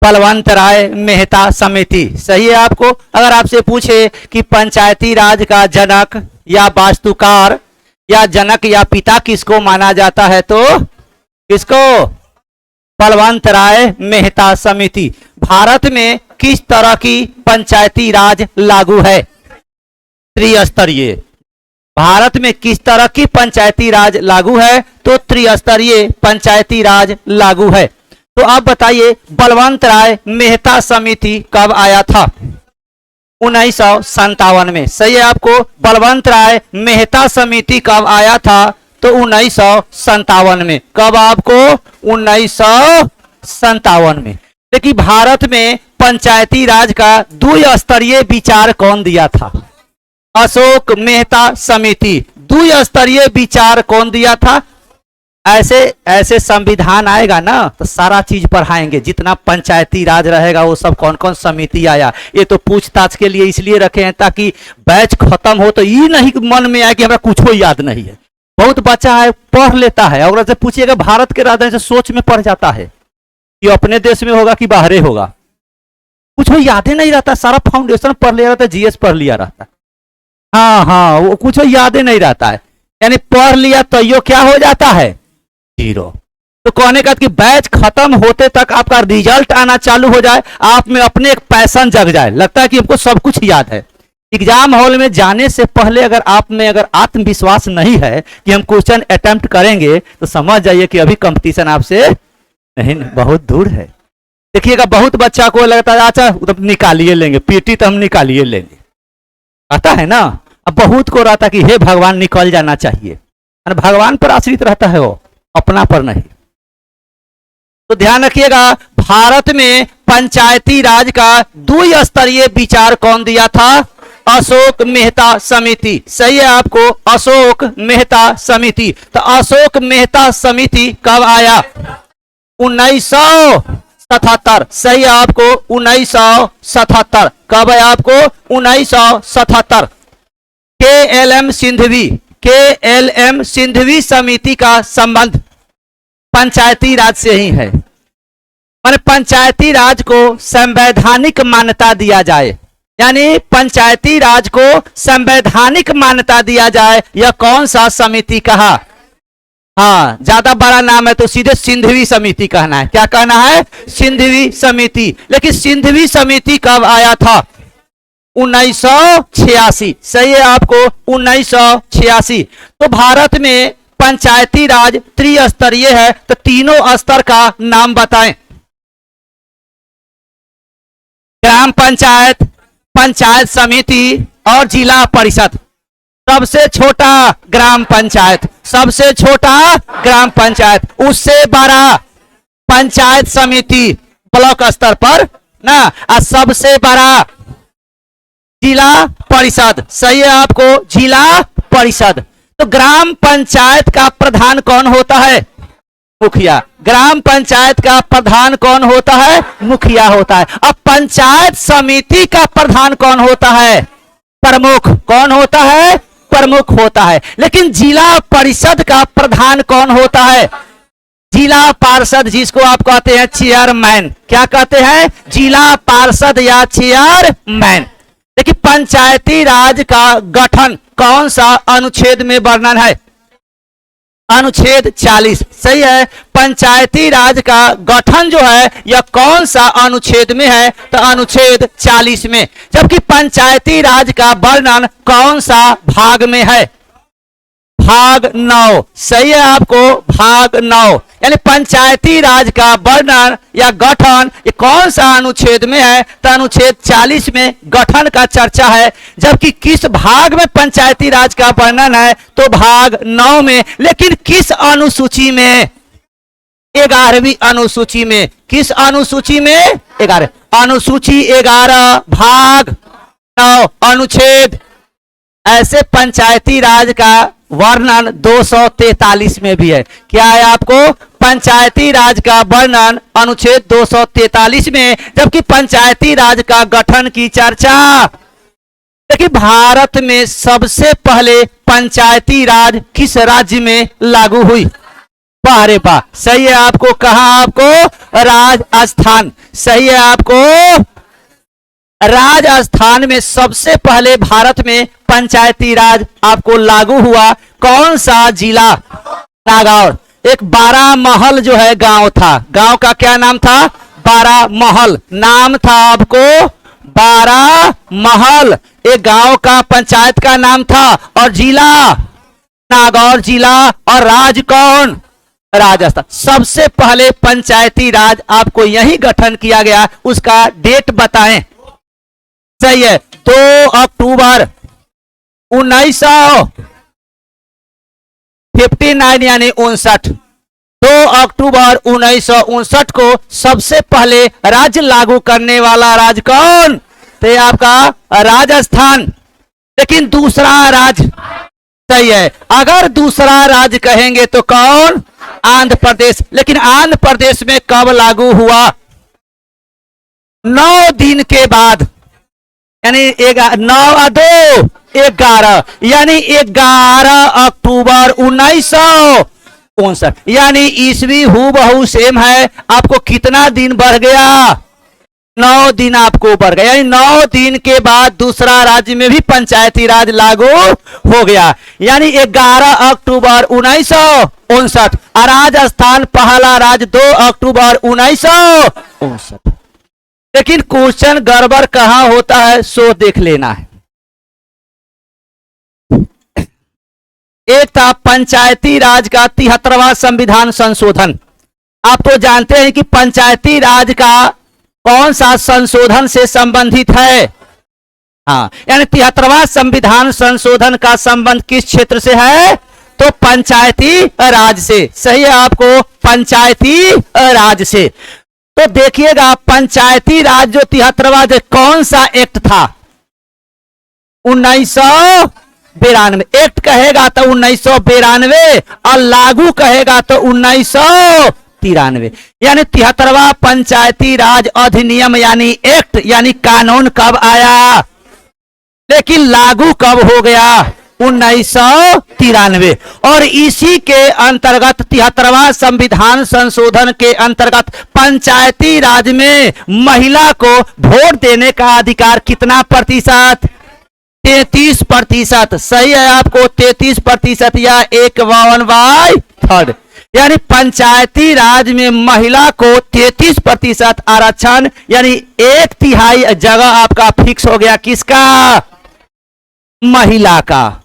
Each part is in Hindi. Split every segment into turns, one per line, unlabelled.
बलवंत राय मेहता समिति। सही है आपको। अगर आपसे पूछे कि पंचायती राज का जनक या वास्तुकार या जनक या पिता किसको माना जाता है, तो किसको? बलवंत राय मेहता समिति। भारत में किस तरह की पंचायती राज लागू है? त्रिस्तरीय। भारत में किस तरह की पंचायती राज लागू है? तो त्रिस्तरीय पंचायती राज लागू है। तो आप बताइए बलवंत राय मेहता समिति कब आया था? 1957 में। सही है आपको। बलवंत राय मेहता समिति कब आया था? तो 1957 में। कब आपको? 1957 में। देखिए भारत में पंचायती राज का द्विस्तरीय विचार कौन दिया था? अशोक मेहता समिति। द्विस्तरीय विचार कौन दिया था? ऐसे ऐसे संविधान आएगा ना तो सारा चीज पढ़ाएंगे, जितना पंचायती राज रहेगा वो सब कौन कौन समिति आया। ये तो पूछताछ के लिए इसलिए रखे हैं ताकि बैच खत्म हो तो ये नहीं मन में आए कि हमें कुछ याद नहीं है। बहुत बच्चा है पढ़ लेता है और से पूछिएगा भारत के राजधानी से सोच में पढ़ जाता है कि अपने देश में होगा कि बाहरे होगा, कुछ याद ही नहीं रहता। सारा फाउंडेशन पढ़ लिया रहता है, जीएस पढ़ लिया रहता है। हाँ, वो कुछ याद ही नहीं रहता है। यानी पढ़ लिया तो यो क्या हो जाता है? जीरो। तो कहने का कि बैच खत्म होते तक आपका रिजल्ट आना चालू हो जाए, आप में अपने एक पैशन जग जाए, लगता है कि हमको सब कुछ याद है। एग्जाम हॉल में जाने से पहले अगर आप में अगर आत्मविश्वास नहीं है कि हम क्वेश्चन अटेम्प्ट करेंगे तो समझ जाइए कि अभी कंपटीशन आपसे नहीं, बहुत दूर है। देखिएगा बहुत बच्चा को लगता है अच्छा तो निकालिए लेंगे, पीटी तो हम निकालिए लेंगे, आता है ना। अब बहुत को रहता कि हे भगवान निकल जाना चाहिए, भगवान पर आश्रित रहता है वो, अपना पर नहीं। तो ध्यान रखिएगा भारत में पंचायती राज का द्विस्तरीय विचार कौन दिया था? अशोक मेहता समिति। सही है आपको। अशोक मेहता समिति। तो अशोक मेहता समिति कब आया? 1977। सही है आपको। 1977। कब है आपको? 1977। KLM सिंघवी समिति का संबंध पंचायती राज से ही है। माने पंचायती राज को संवैधानिक मान्यता दिया जाए, यानी पंचायती राज को संवैधानिक मान्यता दिया जाए। यह कौन सा समिति कहा? हाँ, ज्यादा बड़ा नाम है तो सीधे सिंघवी समिति कहना है। क्या कहना है? सिंघवी समिति। लेकिन सिंघवी समिति कब आया था? 1986। सही है आपको। 1986। तो भारत में पंचायती राज त्रिस्तरीय है, तो तीनों स्तर का नाम बताएं। ग्राम पंचायत, पंचायत समिति और जिला परिषद। सबसे छोटा ग्राम पंचायत, सबसे छोटा ग्राम पंचायत, उससे बड़ा पंचायत समिति ब्लॉक स्तर पर ना, और सबसे बड़ा जिला परिषद। सही है आपको। जिला परिषद। तो ग्राम पंचायत का प्रधान कौन होता है? मुखिया। ग्राम पंचायत का प्रधान कौन होता है? मुखिया होता है। अब पंचायत समिति का प्रधान कौन होता है? प्रमुख। कौन होता है? प्रमुख होता है। लेकिन जिला परिषद का प्रधान कौन होता है? जिला पार्षद, जिसको आप कहते हैं चेयरमैन। क्या कहते हैं? जिला पार्षद या चेयरमैन। देखिए पंचायती राज का गठन कौन सा अनुच्छेद में वर्णन है? अनुच्छेद 40। सही है। पंचायती राज का गठन जो है यह कौन सा अनुच्छेद में है? तो अनुच्छेद 40 में। जबकि पंचायती राज का वर्णन कौन सा भाग में है? भाग 9। सही है आपको। भाग 9। यानी पंचायती राज का वर्णन या गठन ये कौन सा अनुच्छेद में है? तो अनुच्छेद 40 में गठन का चर्चा है। जबकि किस भाग में पंचायती राज का वर्णन है? तो भाग 9 में। लेकिन किस अनुसूची में? 11वीं अनुसूची में। किस अनुसूची में? 11। अनुसूची 11 भाग 9 अनुच्छेद। ऐसे पंचायती राज का वर्णन 243 में भी है। क्या है आपको? पंचायती राज का वर्णन अनुच्छेद 243 में। जबकि पंचायती राज का गठन की चर्चा। देखिए भारत में सबसे पहले पंचायती राज किस राज्य में लागू हुई? वाह रे वाह, सही है। आपको कहा, आपको राजस्थान, सही है। आपको राजस्थान में सबसे पहले भारत में पंचायती राज आपको लागू हुआ। कौन सा जिला? नागौर। एक बारामहल जो है गांव था, गांव का क्या नाम था? बारामहल नाम था आपको, बारामहल एक गांव का पंचायत का नाम था, और जिला नागौर जिला, और राज कौन? राजस्थान। सबसे पहले पंचायती राज आपको यही गठन किया गया, उसका डेट बताएं। सही है, 2 अक्टूबर 1959 यानी 59। 2 अक्टूबर 1959 को सबसे पहले राज्य लागू करने वाला राज्य कौन? तो आपका राजस्थान। लेकिन दूसरा राज्य, सही है, अगर दूसरा राज्य कहेंगे तो कौन? आंध्र प्रदेश। लेकिन आंध्र प्रदेश में कब लागू हुआ? 9 दिन के बाद, यानी 9 11 यानी 11 अक्टूबर 1959, यानी ईस्वी हूबहू सेम है। आपको कितना दिन बढ़ गया? 9 दिन आपको बढ़ गया, यानी 9 दिन के बाद दूसरा राज्य में भी पंचायती राज लागू हो गया, यानी 11 अक्टूबर 1959। राजस्थान पहला राज्य 2 अक्टूबर 1959। लेकिन क्वेश्चन गड़बड़ कहां होता है सो देख लेना है। एक था पंचायती राज का 73वां संविधान संशोधन। आप तो जानते हैं कि पंचायती राज का कौन सा संशोधन से संबंधित है? हाँ, यानी 73वां संविधान संशोधन का संबंध किस क्षेत्र से है? तो पंचायती राज से। सही है, आपको पंचायती राज से। तो देखिएगा, पंचायती राज जो 73वां कौन सा एक्ट था? 1992 एक्ट कहेगा तो 1992, और लागू कहेगा तो 1993। यानी 73वां पंचायती राज अधिनियम यानी एक्ट यानी कानून कब आया? लेकिन लागू कब हो गया? 1993। और इसी के अंतर्गत 73वां संविधान संशोधन के अंतर्गत पंचायती राज में महिला को वोट देने का अधिकार कितना प्रतिशत? 33%। सही है, आपको 33% या 51/3, यानी पंचायती राज में महिला को 33% आरक्षण, यानी 1/3 जगह आपका फिक्स हो गया। किसका? महिला का।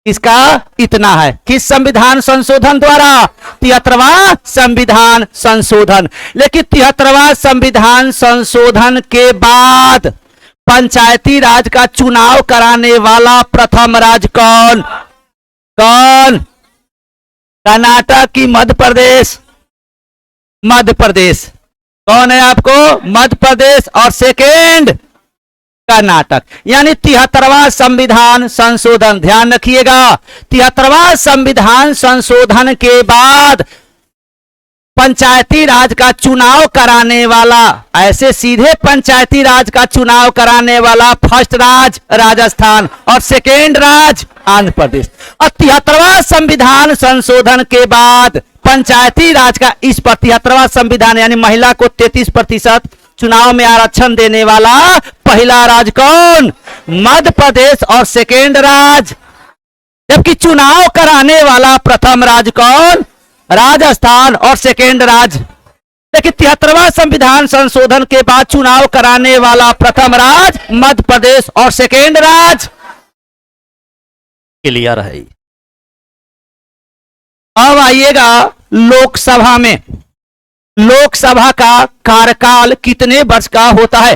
इसका इतना है, किस संविधान संशोधन द्वारा? 73वां संविधान संशोधन। लेकिन 73वां संविधान संशोधन के बाद पंचायती राज का चुनाव कराने वाला प्रथम राज्य कौन? कौन? कर्नाटक की मध्य प्रदेश? मध्य प्रदेश। कौन है आपको? मध्य प्रदेश। और सेकेंड कर्नाटक। यानी 73वां संविधान संशोधन, ध्यान रखिएगा, 73वां संविधान संशोधन के बाद पंचायती राज का चुनाव कराने वाला, ऐसे सीधे पंचायती राज का चुनाव कराने वाला फर्स्ट राज्य राजस्थान और सेकेंड राज्य आंध्र प्रदेश। और 73वां संविधान संशोधन के बाद पंचायती राज का इस पर 73वां संविधान यानी महिला को 33% चुनाव में आरक्षण देने वाला पहला राज्य कौन? मध्य प्रदेश। और सेकेंड राज्य, जबकि चुनाव कराने वाला प्रथम राज्य कौन? राजस्थान। और सेकेंड राज्य, लेकिन 73वां संविधान संशोधन के बाद चुनाव कराने वाला प्रथम राज्य मध्य प्रदेश और सेकेंड राज्य। क्लियर है? अब आइएगा लोकसभा में। लोकसभा का कार्यकाल कितने वर्ष का होता है?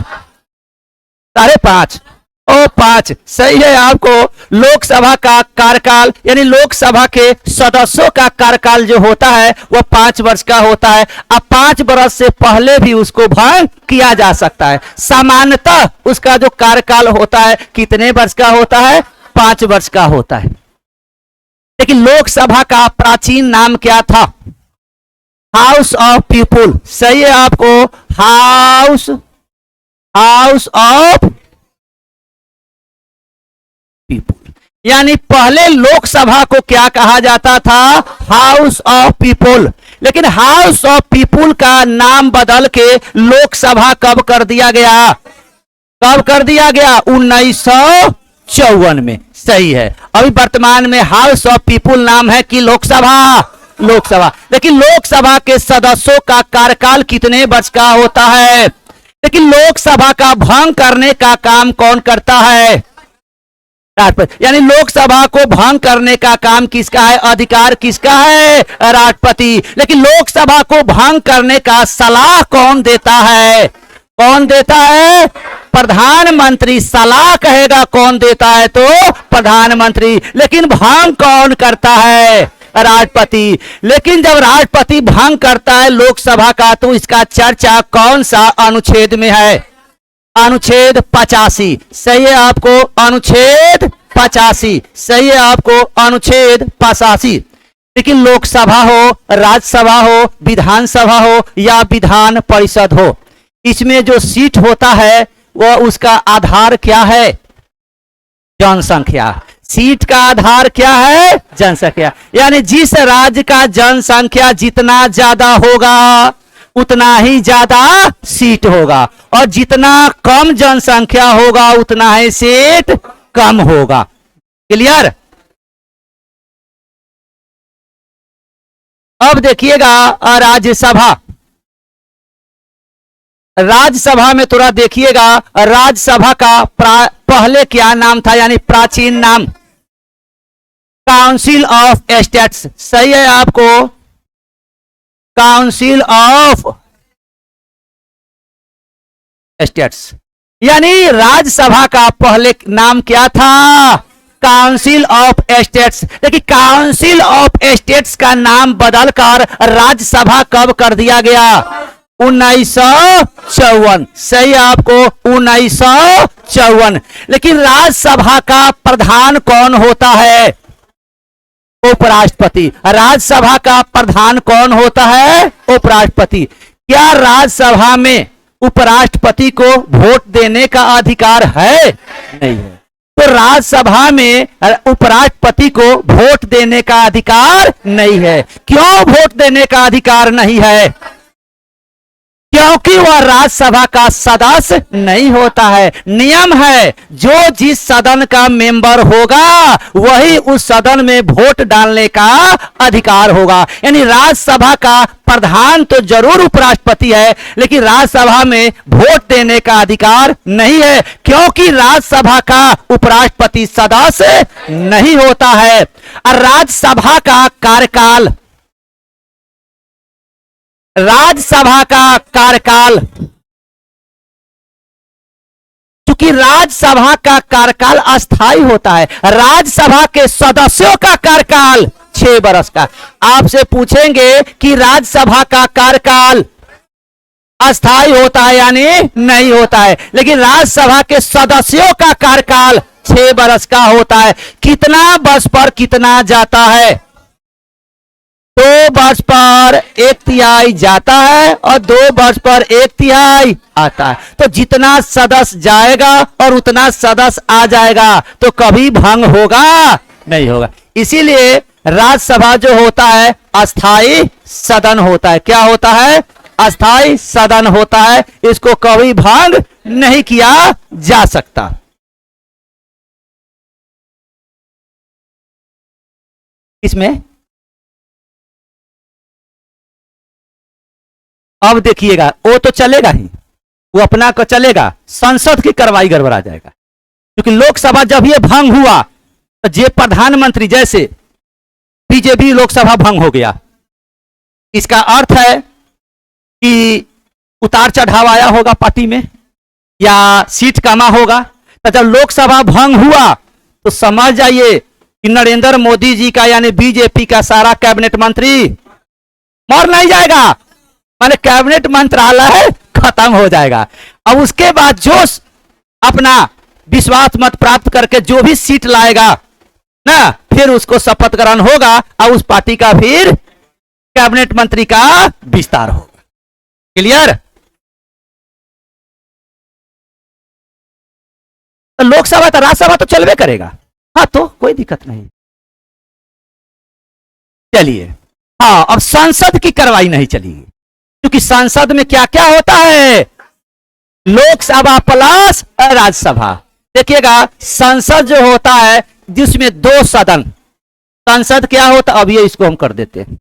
5.5 और 5। सही है, आपको लोकसभा का कार्यकाल यानी लोकसभा के सदस्यों का कार्यकाल जो होता है वह 5 वर्ष का होता है। अब 5 वर्ष से पहले भी उसको भंग किया जा सकता है। सामान्यतः उसका जो कार्यकाल होता है कितने वर्ष का होता है? 5 वर्ष का होता है। लेकिन लोकसभा का प्राचीन नाम क्या था? House of people. सही है, आपको हाउस ऑफ पीपुल यानी पहले लोकसभा को क्या कहा जाता था? House of people. लेकिन हाउस ऑफ पीपुल का नाम बदल के लोकसभा कब कर दिया गया? कब कर दिया गया? 1954 में। सही है। अभी वर्तमान में हाउस ऑफ पीपुल नाम है कि लोकसभा? लोकसभा। लेकिन लोकसभा के सदस्यों का कार्यकाल कितने वर्ष का होता है? लेकिन लोकसभा का भंग करने का काम कौन करता है? राष्ट्रपति। यानी लोकसभा को भंग करने का काम किसका है? अधिकार किसका है? राष्ट्रपति। लेकिन लोकसभा को भंग करने का सलाह कौन देता है? कौन देता है? प्रधानमंत्री। सलाह कहेगा कौन देता है? तो प्रधानमंत्री। लेकिन भंग कौन करता है? राष्ट्रपति। लेकिन जब राष्ट्रपति भंग करता है लोकसभा का, तो इसका चर्चा कौन सा अनुच्छेद में है? अनुच्छेद 85। सही है आपको? अनुच्छेद 85। सही है आपको? अनुच्छेद 85। लेकिन लोकसभा हो, राज्यसभा हो, विधानसभा हो या विधान परिषद हो, इसमें जो सीट होता है वह उसका आधार क्या है? जनसंख्या। सीट का आधार क्या है? जनसंख्या। यानी जिस राज्य का जनसंख्या जितना ज्यादा होगा उतना ही ज्यादा सीट होगा, और जितना कम जनसंख्या होगा उतना ही सीट कम होगा। क्लियर? अब देखिएगा राज्यसभा। राज्यसभा में थोड़ा देखिएगा, राज्यसभा का पहले क्या नाम था? यानी प्राचीन नाम काउंसिल ऑफ स्टेट्स। सही है आपको? Council of states. यानी राज्यसभा का पहले नाम क्या था? Council of states. लेकिन काउंसिल ऑफ स्टेट्स का नाम बदलकर राज्यसभा कब कर दिया गया? 1954। सही है आपको? 1954। लेकिन राज्यसभा का प्रधान कौन होता है? उपराष्ट्रपति। राज्यसभा का प्रधान कौन होता है? उपराष्ट्रपति। क्या राज्यसभा में उपराष्ट्रपति को वोट देने का अधिकार है? नहीं है। तो राज्यसभा में उपराष्ट्रपति को वोट देने का अधिकार नहीं है। क्यों वोट देने का अधिकार नहीं है? क्योंकि वह राज्यसभा का सदस्य नहीं होता है। नियम है, जो जिस सदन का मेंबर होगा वही उस सदन में वोट डालने का अधिकार होगा। यानी राज्यसभा का प्रधान तो जरूर उपराष्ट्रपति है, लेकिन राज्यसभा में वोट देने का अधिकार नहीं है, क्योंकि राज्यसभा का उपराष्ट्रपति सदस्य नहीं होता है। और राज्यसभा का कार्यकाल, राज्यसभा का कार्यकाल, क्योंकि राज्यसभा का कार्यकाल अस्थायी होता है। राज्यसभा के सदस्यों का कार्यकाल 6 वर्ष का। आपसे पूछेंगे कि राज्यसभा का कार्यकाल अस्थायी होता है यानी नहीं होता है, लेकिन राज्यसभा के सदस्यों का कार्यकाल 6 वर्ष का होता है। कितना वर्ष पर कितना जाता है? 2 वर्ष पर 1/3 जाता है और 2 वर्ष पर 1/3 आता है। तो जितना सदस्य जाएगा और उतना सदस्य आ जाएगा, तो कभी भंग होगा नहीं होगा। इसीलिए राज्यसभा जो होता है अस्थायी सदन होता है। क्या होता है? अस्थायी सदन होता है। इसको कभी भंग नहीं किया जा सकता। इसमें अब देखिएगा, वो तो चलेगा ही, वो अपना को चलेगा, संसद की कार्रवाई गड़बड़ा जाएगा। क्योंकि लोकसभा जब ये भंग हुआ तो जे प्रधानमंत्री, जैसे बीजेपी लोकसभा भंग हो गया, इसका अर्थ है कि उतार चढ़ाव आया होगा पार्टी में या सीट कमा होगा। तो जब लोकसभा भंग हुआ तो समझ जाइए कि नरेंद्र मोदी जी का यानी बीजेपी का सारा कैबिनेट मंत्री मर नहीं जाएगा, माने कैबिनेट मंत्रालय खत्म हो जाएगा। अब उसके बाद जो अपना विश्वास मत प्राप्त करके जो भी सीट लाएगा ना, फिर उसको शपथ ग्रहण होगा और उस पार्टी का फिर कैबिनेट मंत्री का विस्तार होगा। क्लियर? तो लोकसभा तो राज्यसभा तो चलवे करेगा। हाँ तो कोई दिक्कत नहीं। चलिए, हाँ अब संसद की कार्रवाई नहीं चलेगी, क्योंकि संसद में क्या क्या होता है, लोकसभा प्लस राज्यसभा। देखिएगा संसद जो होता है जिसमें 2 सदन, संसद क्या होता, अब ये इसको हम कर देते हैं।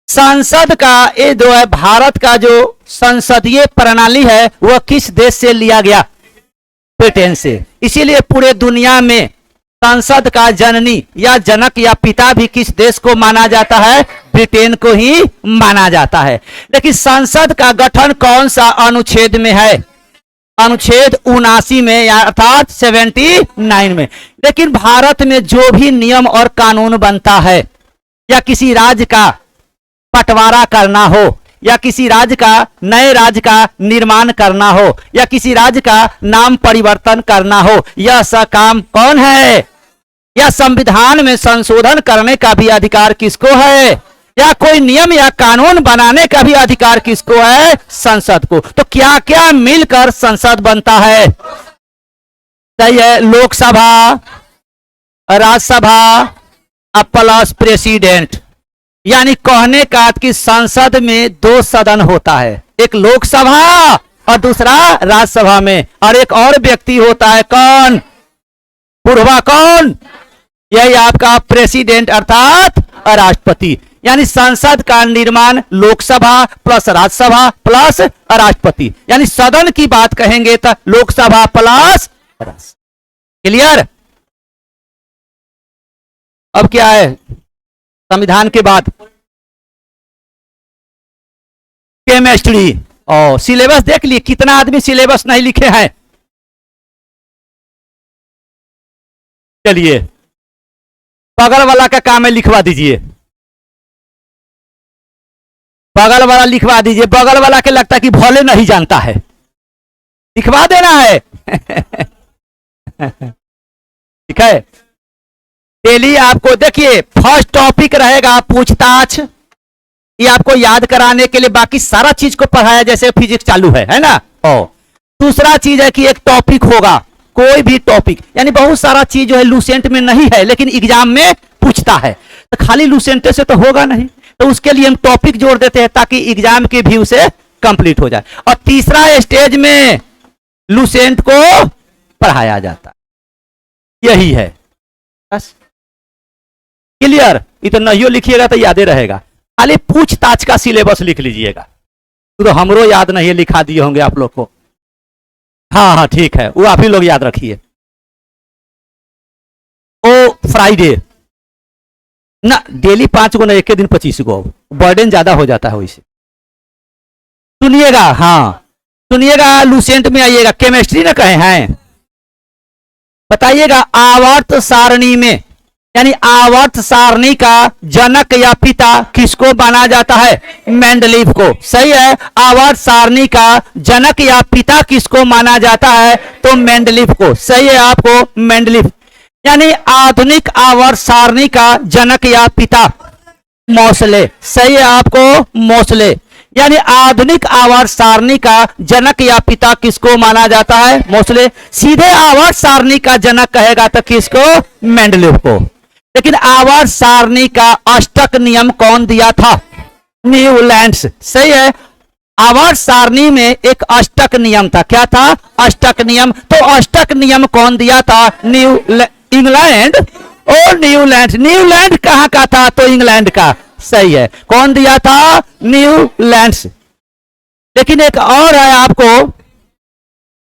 संसद का ये जो है भारत का जो संसदीय प्रणाली है वह किस देश से लिया गया, ब्रिटेन से। इसीलिए पूरे दुनिया में संसद का जननी या जनक या पिता भी किस देश को माना जाता है, ब्रिटेन को ही माना जाता है। लेकिन संसद का गठन कौन सा अनुच्छेद में है, अनुच्छेद 79 में या अर्थात 79 में। लेकिन भारत में जो भी नियम और कानून बनता है, या किसी राज्य का बंटवारा करना हो, या किसी राज्य का नए राज्य का निर्माण करना हो, या किसी राज्य का नाम परिवर्तन करना हो, यह सब काम कौन है, या संविधान में संशोधन करने का भी अधिकार किसको है, या कोई नियम या कानून बनाने का भी अधिकार किसको है, संसद को। तो क्या क्या मिलकर संसद बनता है, सही है, लोकसभा, राज्यसभा प्लस प्रेसिडेंट। यानी कहने का कि संसद में 2 सदन होता है, एक लोकसभा और दूसरा राज्यसभा में, और एक और व्यक्ति होता है कौन, बुढ़वा कौन, यही आपका प्रेसिडेंट अर्थात राष्ट्रपति। यानी संसद का निर्माण लोकसभा प्लस राज्यसभा प्लस राष्ट्रपति, यानी सदन की बात कहेंगे तो लोकसभा प्लस राज्यसभा। क्लियर। अब क्या है संविधान के बाद, केमिस्ट्री। और सिलेबस देख लिए, कितना आदमी सिलेबस नहीं लिखे हैं। चलिए बगल वाला का काम है, लिखवा दीजिए, बगल वाला लिखवा दीजिए। बगल वाला के लगता है कि भले नहीं जानता है, लिखवा देना है। ठीक है। डेली आपको देखिए फर्स्ट टॉपिक रहेगा पूछताछ, ये आपको याद कराने के लिए, बाकी सारा चीज को पढ़ाया जैसे फिजिक्स चालू है ना। और दूसरा चीज है कि एक टॉपिक होगा, कोई भी टॉपिक, यानी बहुत सारा चीज जो है लूसेंट में नहीं है लेकिन एग्जाम में पूछता है, तो खाली लूसेंट से तो होगा नहीं, तो उसके लिए हम टॉपिक जोड़ देते हैं ताकि एग्जाम के व्यू से कंप्लीट हो जाए। और तीसरा स्टेज में लूसेंट को पढ़ाया जाता है, यही है बस। क्लियर। इतना नहीं लिखिएगा तो याद रहेगा, खाली पूछताछ का सिलेबस लिख लीजिएगा, तो हमरो याद नहीं है, लिखा दिए होंगे आप लोग को। हाँ हाँ ठीक है, वो आप ही लोग याद रखिए। ओ फ्राइडे ना, डेली 5 गो ना, एक दिन 25 गो, बर्डन ज्यादा हो जाता है वैसे। सुनिएगा, हाँ सुनिएगा, लूसेंट में आइएगा, केमिस्ट्री ना कहे हैं, बताइएगा आवर्त सारणी में, यानी आवर्त सारणी का जनक या पिता किसको माना जाता है, मेंडलीव को। सही है, आवर्त सारणी का जनक या पिता किसको माना जाता है, तो मेंडलीव को। सही है, आपको मेंडलीव। यानी आधुनिक आवर्त सारणी का जनक या पिता मोसले। सही है, आपको मोसले। यानी आधुनिक आवर्त सारणी का जनक या पिता किसको माना जाता है, मोसले। सीधे आवर्त सारणी का जनक कहेगा तो किसको, मेंडलीव को। लेकिन आवर्त सारणी का अष्टक नियम कौन दिया था, न्यूलैंड्स। सही है, आवर्त सारणी में एक अष्टक नियम था, क्या था, अष्टक नियम। तो अष्टक नियम कौन दिया था, इंग्लैंड और न्यूलैंड। न्यूलैंड कहां का था, तो इंग्लैंड का। सही है, कौन दिया था, न्यूलैंड्स। लेकिन एक और है आपको,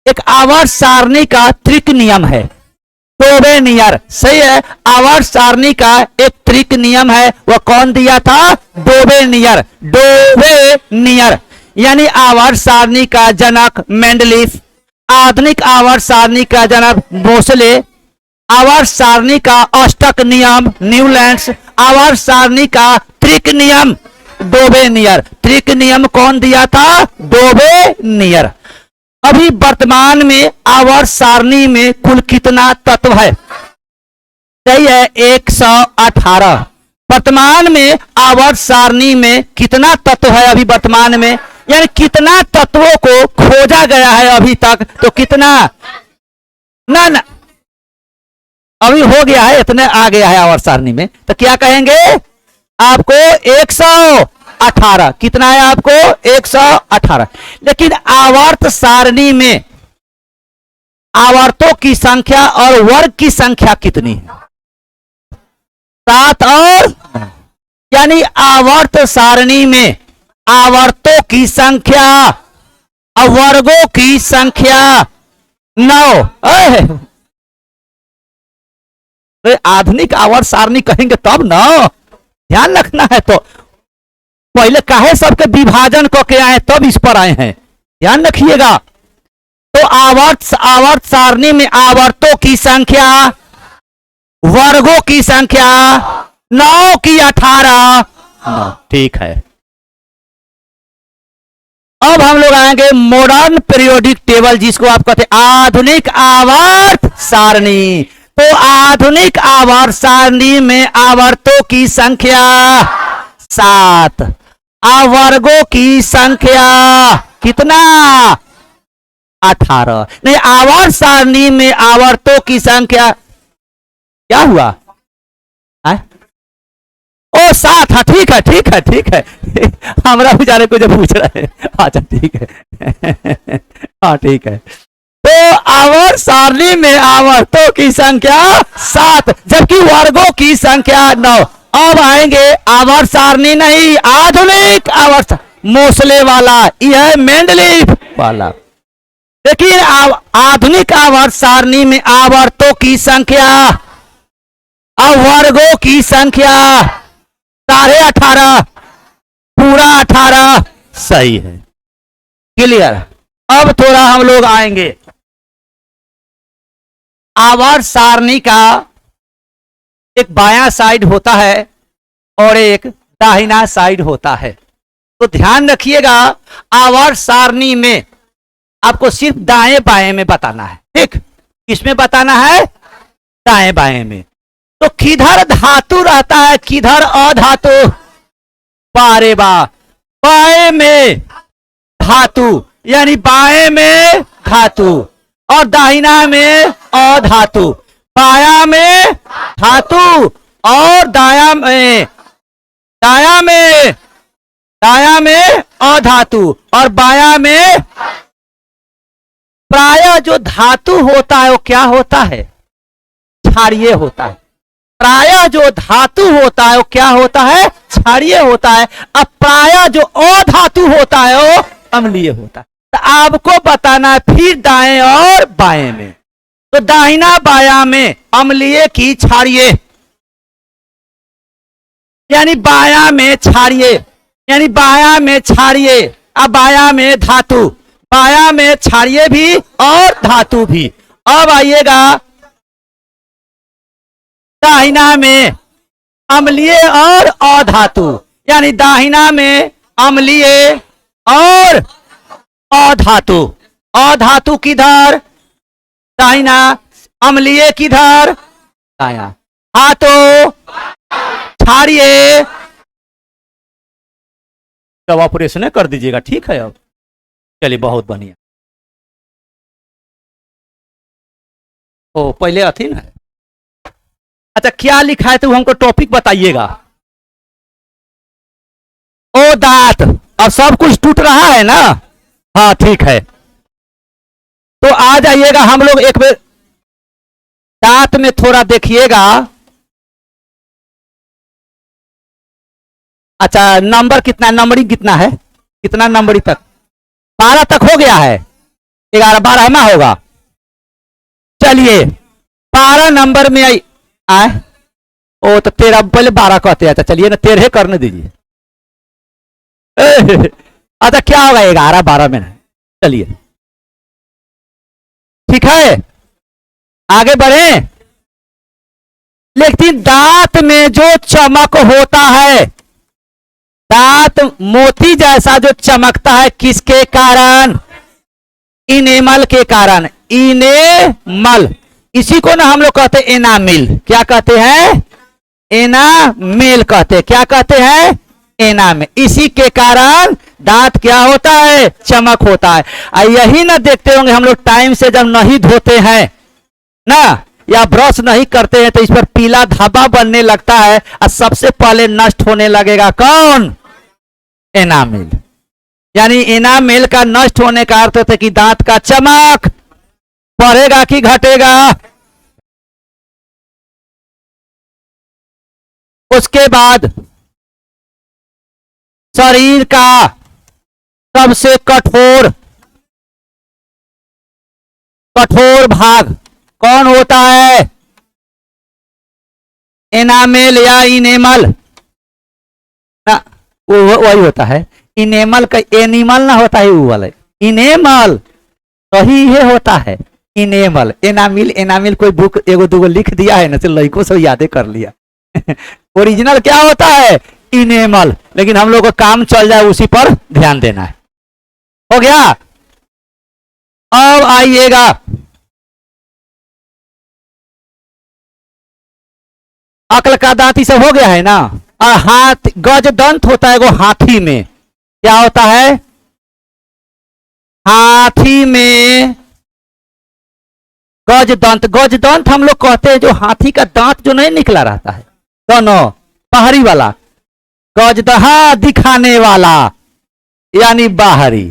एक आवर्त सारणी का त्रिक नियम है, डोवेनियर। सही है, आवर्त सारणी का एक त्रिक नियम है, वह कौन दिया था, डोवेनियर। डोवेनियर यानी आवर्त सारणी का जनक मेंडलीफ, आधुनिक आवर्त सारणी का जनक मोसले, आवर्त सारणी का अष्टक नियम न्यूलैंड्स, आवर्त सारणी का त्रिक नियम डोवेनियर। त्रिक नियम कौन दिया था, डोवेनियर। अभी वर्तमान में आवर्त सारणी में कुल कितना तत्व है, सही है, 118। वर्तमान में आवर्त सारणी में कितना तत्व है अभी वर्तमान में, यानी कितना तत्वों को खोजा गया है अभी तक, तो कितना, ना अभी हो गया है, इतने आ गया है आवर्त सारणी में, तो क्या कहेंगे आपको 118। कितना है आपको 118। लेकिन आवर्त सारणी में आवर्तों की संख्या और वर्ग की संख्या कितनी है? 7 और, यानी आवर्त सारणी में आवर्तों की संख्या और वर्गों की संख्या 9। तो आधुनिक आवर्त सारणी कहेंगे तब ना, ध्यान रखना है। तो पहले काहे सबके विभाजन करके आए तब इस पर आए हैं, ध्यान रखिएगा। तो आवर्त सारणी में आवर्तों की संख्या, वर्गों की संख्या 9 की 18। ठीक है। अब हम लोग आएंगे मॉडर्न पीरियोडिक टेबल, जिसको आप कहते हैं आधुनिक आवर्त सारणी। तो आधुनिक आवर्त सारणी में आवर्तों की संख्या 7, वर्गों की संख्या कितना 18। नहीं, आवर्त सारणी में आवर्तों की संख्या क्या हुआ है? ओ 7 है। ठीक है, ठीक है, ठीक है। हमारा बेचारे को जब पूछ रहे हैं, अच्छा ठीक है। हाँ ठीक है। तो आवर्त सारणी में आवर्तों की संख्या 7, जबकि वर्गों की संख्या 9। अब आएंगे आवर्त सारणी नहीं, आधुनिक आवर्त, मोसले वाला, यह मेंडलीफ वाला। देखिए आधुनिक आवर्त सारणी में आवर्तों की संख्या और वर्गों की संख्या 18.5, पूरा 18 सही है। क्लियर। अब थोड़ा हम लोग आएंगे आवर्त सारणी का एक बायां साइड होता है और एक दाहिना साइड होता है। तो ध्यान रखिएगा, आवर्त सारणी में आपको सिर्फ दाएं बाएं में बताना है। ठीक, किसमें बताना है? दाएं बाएं में। तो किधर धातु रहता है, किधर अधातु? बारे बा, बाएं में धातु, यानी बाएं में धातु और दाहिना में अधातु। बाया में धातु और दाया में अधातु और बाया में। प्रायः जो धातु होता है वो क्या होता है? क्षारीय होता है। प्रायः जो धातु होता है वो क्या होता है? क्षारीय होता है। अब प्रायः जो अधातु होता है वो अम्लीय होता है। तो आपको बताना है फिर दाएं और बाएं में। तो दाहिना बाया में अम्लीय की क्षारीय, यानी बाया में क्षारीय, यानी बाया में क्षारीय, अब बाया में धातु, बाया में क्षारीय भी और धातु भी। अब आइएगा दाहिना में अम्लीय और अधातु, यानी दाहिना में अम्लीय और अधातु। अधातु किधर? दाहिना। अम्लीय किधर? दाया। धातु क्षारीय, ऑपरेशन कर दीजिएगा। ठीक है। अब चलिए, बहुत बढ़िया। ओ पहले अथी ना, अच्छा क्या लिखा है तो हमको टॉपिक बताइएगा। ओ दांत, अब सब कुछ टूट रहा है ना? हाँ ठीक है। तो आ जाइएगा, हम लोग एक बार दांत में थोड़ा देखिएगा। अच्छा नंबर कितना, नंबरिंग कितना है? कितना नंबरिंग तक? 12 तक हो गया है। 11 12वां होगा। चलिए 12 नंबर में आए। ओ तो 13, पहले 12 कहते हैं। अच्छा चलिए ना 13 करने दीजिए। अच्छा क्या होगा 11 12 में? चलिए ठीक है, आगे बढ़े। लेकिन दांत में जो चमक होता है, दांत मोती जैसा जो चमकता है, किसके कारण? इनेमल के कारण। इनेमल, इसी को ना हम लोग कहते हैं एनामिल। क्या कहते हैं? एनामिल कहते हैं। क्या कहते हैं? एनामिल। इसी के कारण दांत क्या होता है? चमक होता है। यही ना देखते होंगे हम लोग टाइम से जब नहीं धोते हैं ना, या ब्रश नहीं करते हैं तो इस पर पीला धब्बा बनने लगता है और सबसे पहले नष्ट होने लगेगा कौन? एनामेल। यानी एनामेल का नष्ट होने का अर्थ है कि दांत का चमक बढ़ेगा कि घटेगा। उसके बाद शरीर का सबसे कठोर भाग कौन होता है? एनामेल या इनेमल ना, वो वही होता है। इनेमल का एनिमल ना होता है, वो वाला इनेमल सही है होता है। इनेमल एनामिल, एनामिल कोई बुक एगो दूगो लिख दिया है ना, तो लड़कों से यादें कर लिया। ओरिजिनल क्या होता है? इनेमल। लेकिन हम लोग को काम चल जाए उसी पर ध्यान देना है। हो गया। अब आइएगा अक्ल का दांत, ही सब हो गया है ना। और हाथ गज दंत होता है वो हाथी में। क्या होता है? हाथी में गज दंत। गज दंत हम लोग कहते हैं जो हाथी का दांत जो नहीं निकला रहता है, दोनों बाहरी वाला गज दहा दिखाने वाला, यानी बाहरी।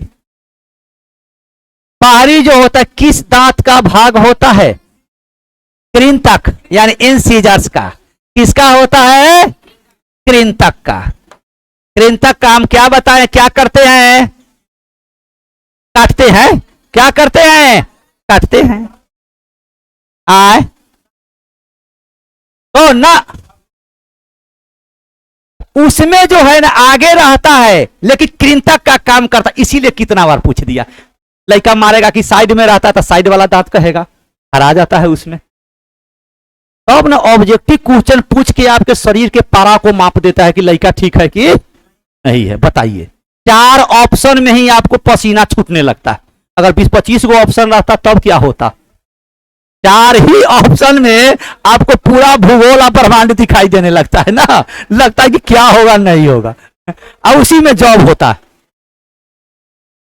बाहरी जो होता है किस दांत का भाग होता है? कृंतक यानी इंसिजर्स का। किसका होता है? कृंतक का। कृंतक का हम क्या बताएं, क्या करते हैं? काटते हैं। क्या करते हैं? काटते हैं। आए तो ना, उसमें जो है ना आगे रहता है, लेकिन कृंतक का काम करता। इसीलिए कितना बार पूछ दिया। लड़का मारेगा कि साइड में रहता है तो साइड वाला दांत कहेगा, हरा जाता है उसमें। तब ना ऑब्जेक्टिव क्वेश्चन पूछ के आपके शरीर के पारा को माप देता है कि लड़का ठीक है कि नहीं है। बताइए, 4 ऑप्शन में ही आपको पसीना छूटने लगता है। अगर 20-25 गो ऑप्शन रहता तब क्या होता? 4 ही ऑप्शन में आपको पूरा भूगोल और ब्रह्मांड दिखाई देने लगता है ना। लगता है कि क्या होगा नहीं होगा, और उसी में जॉब होता है।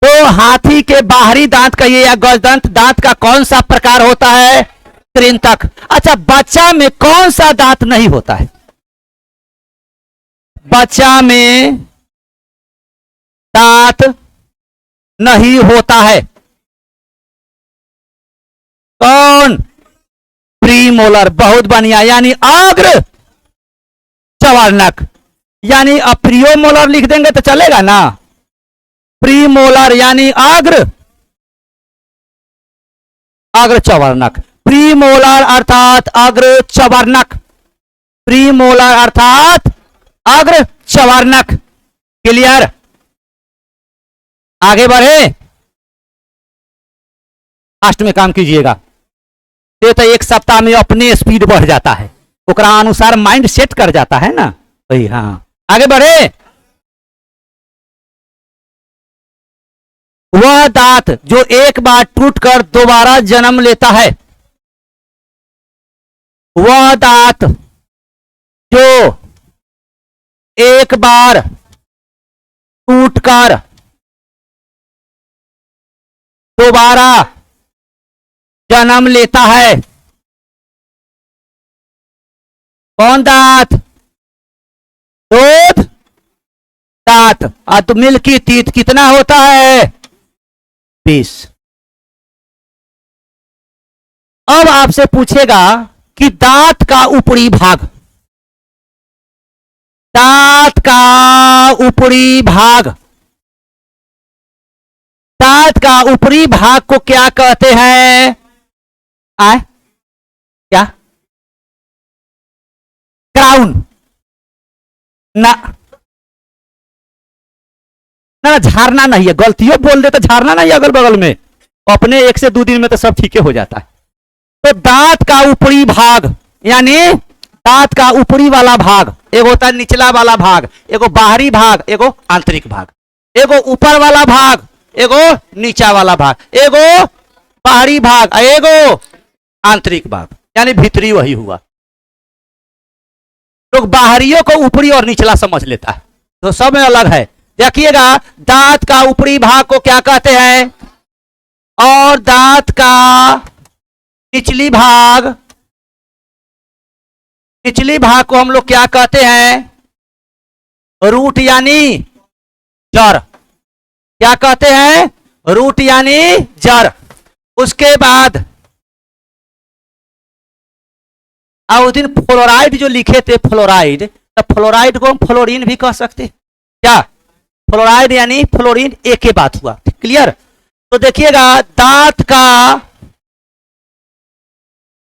तो हाथी के बाहरी दांत का ये या गजदंत दांत का कौन सा प्रकार होता है? कृंतक। अच्छा, बच्चा में कौन सा दांत नहीं होता है? बच्चा में दांत नहीं होता है। कौन? प्रीमोलर। बहुत बढ़िया, यानी अग्र चवर्णक। यानी अप्रियोमोलर लिख देंगे तो चलेगा ना। प्रीमोलर यानी अग्र चवर्णक। प्रीमोलर अर्थात अग्र चवर्णक। प्रीमोलर अर्थात अग्र चवर्णक। क्लियर? आगे बढ़े, फास्ट में काम कीजिएगा। तो एक सप्ताह में अपने स्पीड बढ़ जाता है, ओकरा अनुसार माइंड सेट कर जाता है ना भाई। हाँ, आगे बढ़े। वह दांत जो एक बार टूटकर दोबारा जन्म लेता है। वह दांत जो एक बार टूटकर दोबारा जन्म लेता है। कौन दांत? दूध दांत। और मिल्की टीथ कितना होता है? 20। अब आपसे पूछेगा कि दांत का ऊपरी भाग, दांत का ऊपरी भाग, दांत का ऊपरी भाग को क्या कहते हैं? क्या? क्राउन ना, ना झारना नहीं है। गलतियों बोल दे तो झारना नहीं है अगल बगल में। अपने 1 से 2 दिन में तो सब ठीक हो जाता है। तो दांत का ऊपरी भाग यानी दांत का ऊपरी वाला भाग, एक होता है निचला वाला भाग, एगो बाहरी भाग, एगो आंतरिक भाग, एगो ऊपर वाला भाग, एगो नीचा वाला भाग, एगो बाहरी भाग, एगो आंतरिक भाग, यानी भीतरी वही हुआ। लोग बाहरियों को ऊपरी और निचला समझ लेता है, तो सब में अलग है। देखिएगा, दांत का ऊपरी भाग को क्या कहते हैं और दांत का निचली भाग निचली भाग को हम लोग क्या कहते हैं? रूट यानी जड़। क्या कहते हैं? रूट यानी जड़। उसके बाद उस दिन फ्लोराइड जो लिखे थे, फ्लोराइड, तो फ्लोराइड को हम फ्लोरीन भी कह सकते। क्या? फ्लोराइड यानी फ्लोरीन, एक ही बात हुआ। क्लियर? तो देखिएगा, दांत का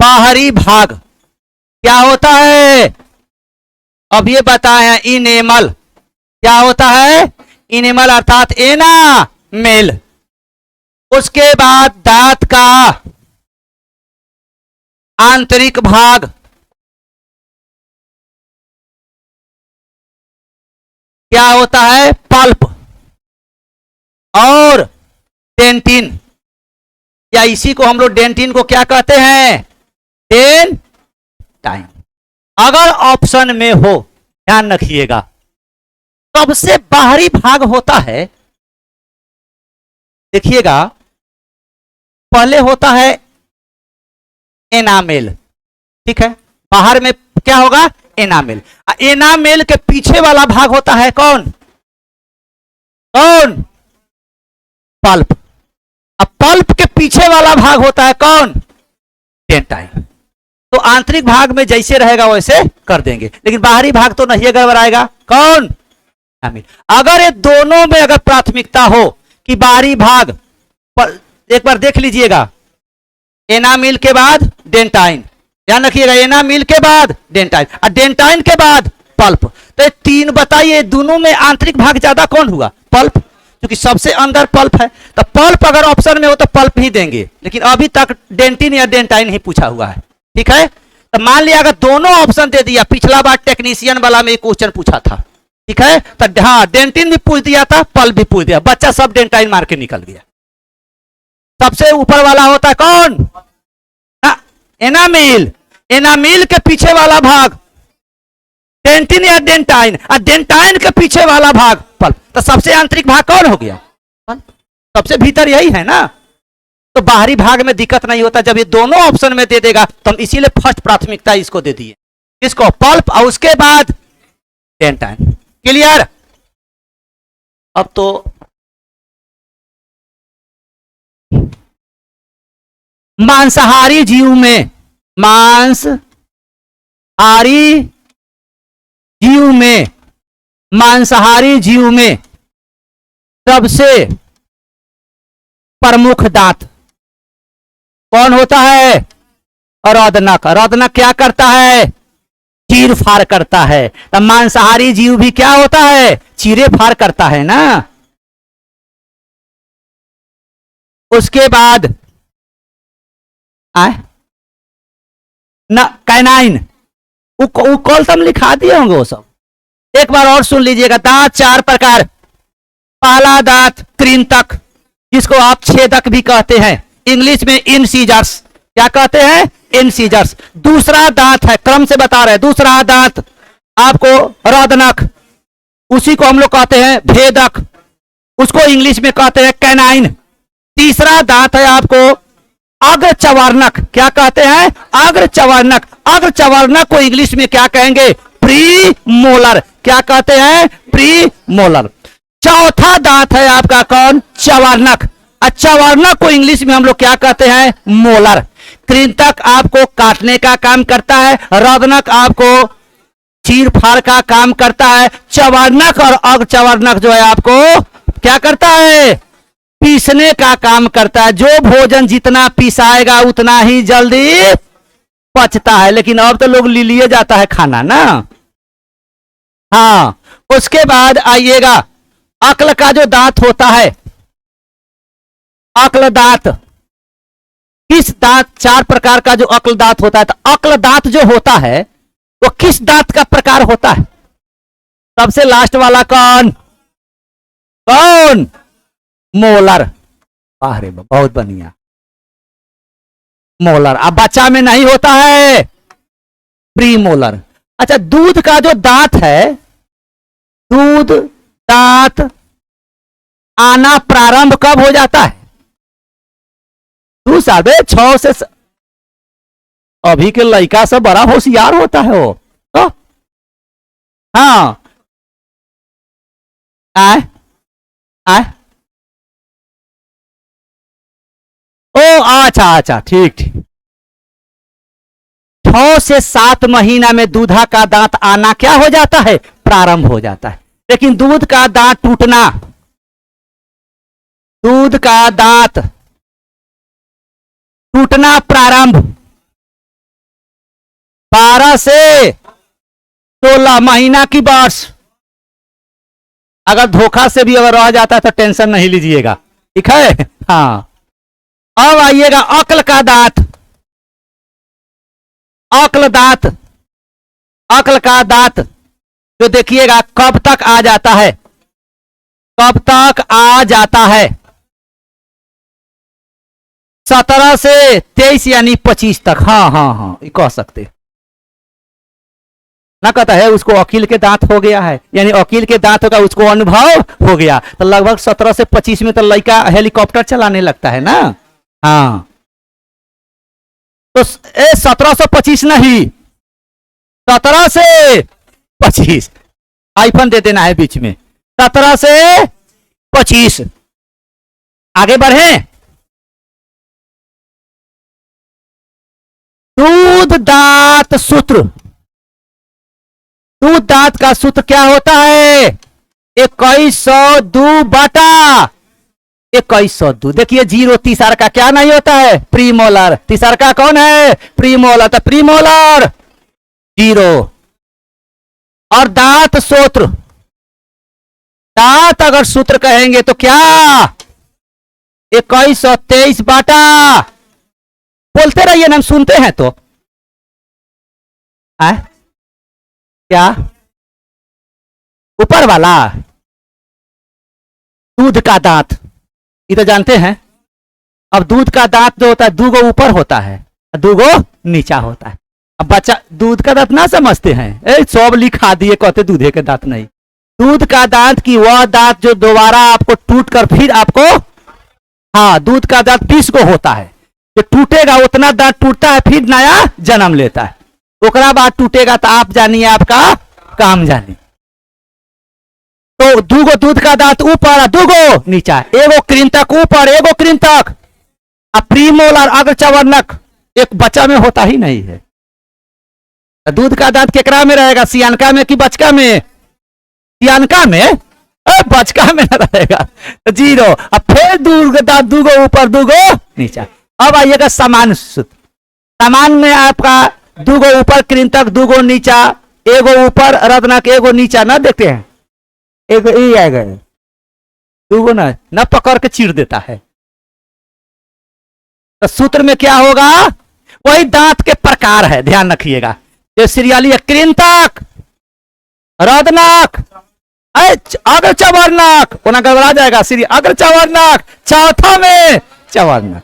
बाहरी भाग क्या होता है? अब ये बताए, इनेमल। क्या होता है? इनेमल अर्थात एनामेल। उसके बाद दांत का आंतरिक भाग क्या होता है? पल्प और डेंटिन, या इसी को हम लोग डेंटिन को क्या कहते हैं? डेंटाइन। अगर ऑप्शन में हो, ध्यान रखिएगा, सबसे बाहरी भाग होता है, देखिएगा, पहले होता है एनामेल। ठीक है, बाहर में क्या होगा? एनामेल। एनामेल के पीछे वाला भाग होता है कौन? कौन? पल्प। अब पल्प के पीछे वाला भाग होता है कौन? डेंटाइन। तो आंतरिक भाग में जैसे रहेगा वैसे कर देंगे, लेकिन बाहरी भाग तो नहीं गड़बड़ाएगा। कौन? एनामेल। अगर ये दोनों में अगर प्राथमिकता हो कि बाहरी भाग, एक बार देख लीजिएगा, एनामिल के बाद डेंटाइन, ध्यान रखिएगा, एनामिल के बाद डेंटाइन और डेंटाइन के बाद पल्प। तो तीन बताइए, दोनों में आंतरिक भाग ज्यादा कौन हुआ? पल्प, क्योंकि सबसे अंदर पल्प है। तो पल्प अगर ऑप्शन में हो तो पल्प ही देंगे, लेकिन अभी तक डेंटिन या डेंटाइन ही पूछा हुआ है। ठीक है, तो मान लिया अगर दोनों ऑप्शन दे दिया, पिछला बार टेक्नीशियन वाला में एक क्वेश्चन पूछा था, ठीक है, तो हाँ डेंटिन भी पूछ दिया था, पल्प भी पूछ दिया, बच्चा सब डेंटाइन मार के निकल गया। सबसे ऊपर वाला होता है कौन? एनामिल। एनामिल के पीछे वाला भाग डेंटिन या डेंटाइन, और डेंटाइन के पीछे वाला भाग पल्प। तो सबसे आंतरिक भाग कौन हो गया? पल्प। सबसे भीतर यही है ना, तो बाहरी भाग में दिक्कत नहीं होता। जब ये दोनों ऑप्शन में दे देगा तो हम इसीलिए फर्स्ट प्राथमिकता इसको दे दिए, इसको पल्प, और उसके बाद डेंटाइन। क्लियर? अब तो मांसाहारी जीव में, मांसाहारी जीव में, मांसाहारी जीव में सबसे प्रमुख दांत कौन होता है? रोदनक। रोदनक क्या करता है? चीर फाड़ करता है। तो मांसाहारी जीव भी क्या होता है? चीरे फाड़ करता है ना। उसके बाद ना कैनाइन, कॉल तो हम लिखा दिए होंगे वो सब, एक बार और सुन लीजिएगा। दांत चार प्रकार। पहला दांत कृंतक, जिसको आप छेदक भी कहते हैं, इंग्लिश में इंसीजर्स। क्या कहते हैं? इंसीजर्स। दूसरा दांत है, क्रम से बता रहे हैं, दूसरा दांत आपको रोदनक, उसी को हम लोग कहते हैं भेदक, उसको इंग्लिश में कहते हैं कैनाइन। तीसरा दांत है आपको अग्र चवार्णक। क्या कहते हैं? अग्र चवार्णक। अग्र चवार्णक को इंग्लिश में क्या कहेंगे? Pre molar. क्या कहते हैं? Pre molar. चौथा दांत है आपका कौन? चवार्णक। चवार्णक को इंग्लिश में हम लोग क्या कहते हैं? मोलर। कृंतक आपको काटने का काम करता है, रोदनक आपको चीर फाड़ का काम करता है, चवार्णक और अग्र चवार्णक जो है आपको क्या करता है? पीसने का काम करता है। जो भोजन जितना पिसाएगा उतना ही जल्दी पचता है, लेकिन अब तो लोग ले लिए जाता है खाना ना। हाँ, उसके बाद आइएगा, अक्ल का जो दांत होता है, अक्ल दांत, किस दांत, चार प्रकार का जो अक्ल दांत होता है, तो अक्ल दांत जो होता है वो किस दांत का प्रकार होता है? सबसे लास्ट वाला कौन? कौन? मोलर। अरे बहुत बढ़िया, मोलर। अब बच्चा में नहीं होता है, प्री मोलर। अच्छा, दूध का जो दांत है, दूध दांत आना प्रारंभ कब हो जाता है? 2 साल में 6 से। अभी के लड़का सब बड़ा होशियार होता है वो, हाँ, आए आए, ओ अच्छा अच्छा, ठीक ठीक। 6 से 7 महीना में दूधा का दांत आना क्या हो जाता है, प्रारंभ हो जाता है। लेकिन दूध का दांत टूटना, दूध का दांत टूटना प्रारंभ 12 से 16 महीना की वर्ष। अगर धोखा से भी अगर रह जाता है तो टेंशन नहीं लीजिएगा, ठीक है। हाँ, अब आइएगा अक्ल का दांत। अक्ल दांत, अक्ल का दांत जो देखिएगा कब तक आ जाता है, कब तक आ जाता है, 17 से 23 यानी 25 तक। हाँ हाँ हाँ, ये कह सकते ना, कहता है उसको अकील के दांत हो गया है, यानी अकील के दांत होगा, उसको अनुभव हो गया, तो लगभग 17 से 25 में तो लड़का हेलीकॉप्टर चलाने लगता है ना। हाँ, तो 1725 नहीं, 17 से 25, आईफोन दे देना है बीच में, 17 से 25। आगे बढ़े, दूध दांत सूत्र। दूध दांत का सूत्र क्या होता है, 2102/2102। देखिए जीरो तीसरा का क्या नहीं होता है, प्रीमोलर। तीसरा का कौन है, प्रीमोलर, तो प्रीमोलर जीरो। और दांत सूत्र, दांत अगर सूत्र कहेंगे तो क्या, 2123 बाटा, बोलते रहिए ना, हम सुनते हैं तो आ? क्या ऊपर वाला दूध का दांत, ये तो जानते हैं। अब दूध का दांत जो होता है, दूगो ऊपर होता है, दूगो नीचा होता है। अब बच्चा दूध का दांत ना समझते हैं, सब लिखा दिए, कहते दूधे के दांत नहीं। दूध का दांत की वह दांत जो दोबारा आपको टूट कर फिर आपको, हाँ, दूध का दांत 20 को होता है, जो टूटेगा उतना दांत टूटता है, फिर नया जन्म लेता है, ओकरा बाद टूटेगा, तो आप जानिए आपका काम जानिए। तो दूगो दूध का दांत ऊपर, दूगो नीचा, एगो कृंतक ऊपर, एगो कृंतक। अब प्रीमोलर अग्रचवर्णक एक बच्चा में होता ही नहीं है। दूध का दांत केकरा में रहेगा, सियानका में कि बचका में, सियानका में, बचका में न रहेगा, जीरो। अब फिर दूध का दांत दूगो ऊपर, दूगो नीचा। अब आइएगा समान सूत्र। समान में आपका दूगो ऊपर कृंतक, दूगो नीचा, एगो ऊपर रत्नक, एगो नीचा, ना देखते हैं, एगो ये आएगा, दूगो ना पकड़ के चीर देता है। तो सूत्र में क्या होगा, वही दांत के प्रकार है, ध्यान रखिएगा। ये सीरियली कृंतक, रत्नक, अग्रचवर्णक, उन्हें गड़बड़ा जाएगा, सीरी अग्रचवर्णक, चौथा में चवर्णक,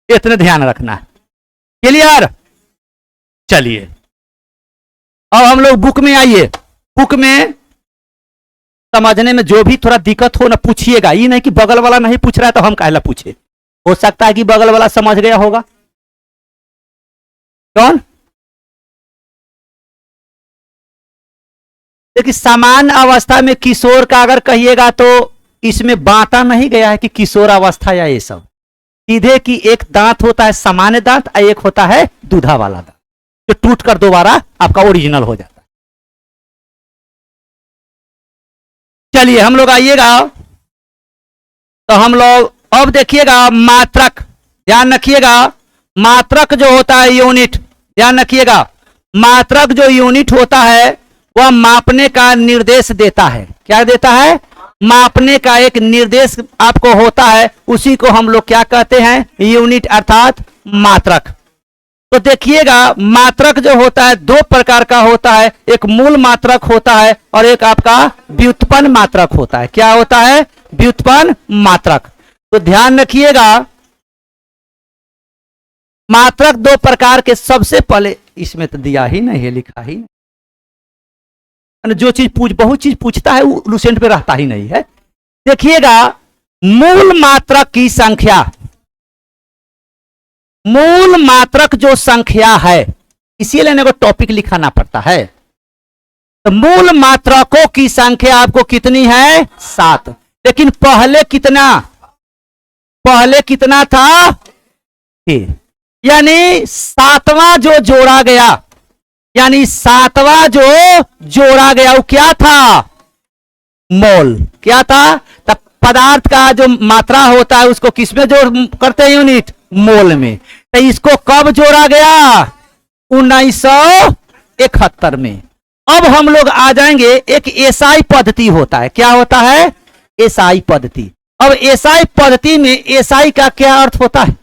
इतने ध्यान रखना है। क्लियर, चलिए अब हम लोग बुक में आइए। बुक में समझने में जो भी थोड़ा दिक्कत हो ना, पूछिएगा, ये नहीं कि बगल वाला नहीं पूछ रहा है तो हम काहे ला पूछे, हो सकता है कि बगल वाला समझ गया होगा। कौन, देखिए समान अवस्था में किशोर का अगर कहिएगा तो इसमें बांटा नहीं गया है कि किशोर अवस्था या ये सब, सीधे कि एक दांत होता है सामान्य दांत और एक होता है दूधा वाला दांत, जो टूट कर दोबारा आपका ओरिजिनल हो जाता है। चलिए हम लोग आइएगा, तो हम लोग अब देखिएगा मात्रक, ध्यान रखिएगा। मात्रक जो होता है यूनिट, ध्यान रखिएगा, मात्रक जो यूनिट होता है वह मापने का निर्देश देता है। क्या देता है, मापने का एक निर्देश आपको होता है, उसी को हम लोग क्या कहते हैं, यूनिट अर्थात मात्रक। तो देखिएगा मात्रक जो होता है दो प्रकार का होता है, एक मूल मात्रक होता है और एक आपका व्युत्पन्न मात्रक होता है। क्या होता है, व्युत्पन्न मात्रक। तो ध्यान रखिएगा मात्रक दो प्रकार के, सबसे पहले इसमें तो दिया ही नहीं है, लिखा ही नहीं, जो चीज बहुत चीज पूछता है वो लुसेंट पे रहता ही नहीं है। देखिएगा मूल मात्रक की संख्या, मूल मात्रक जो संख्या है, इसीलिए इनको टॉपिक लिखाना पड़ता है। तो मूल मात्रकों की संख्या आपको कितनी है? 7। लेकिन पहले कितना था? 6। यानी सातवां जो जोड़ा गया, वो क्या था? मोल। क्या था? तब पदार्थ का जो मात्रा होता है उसको किसमें जोड़ करते हैं? यूनिट, मोल में। तो इसको कब जोड़ा गया? 1971 में। अब हम लोग आ जाएंगे, एक एसआई पद्धति होता है। क्या होता है? एसआई पद्धति। अब एसआई पद्धति में एसआई का क्या अर्थ होता है?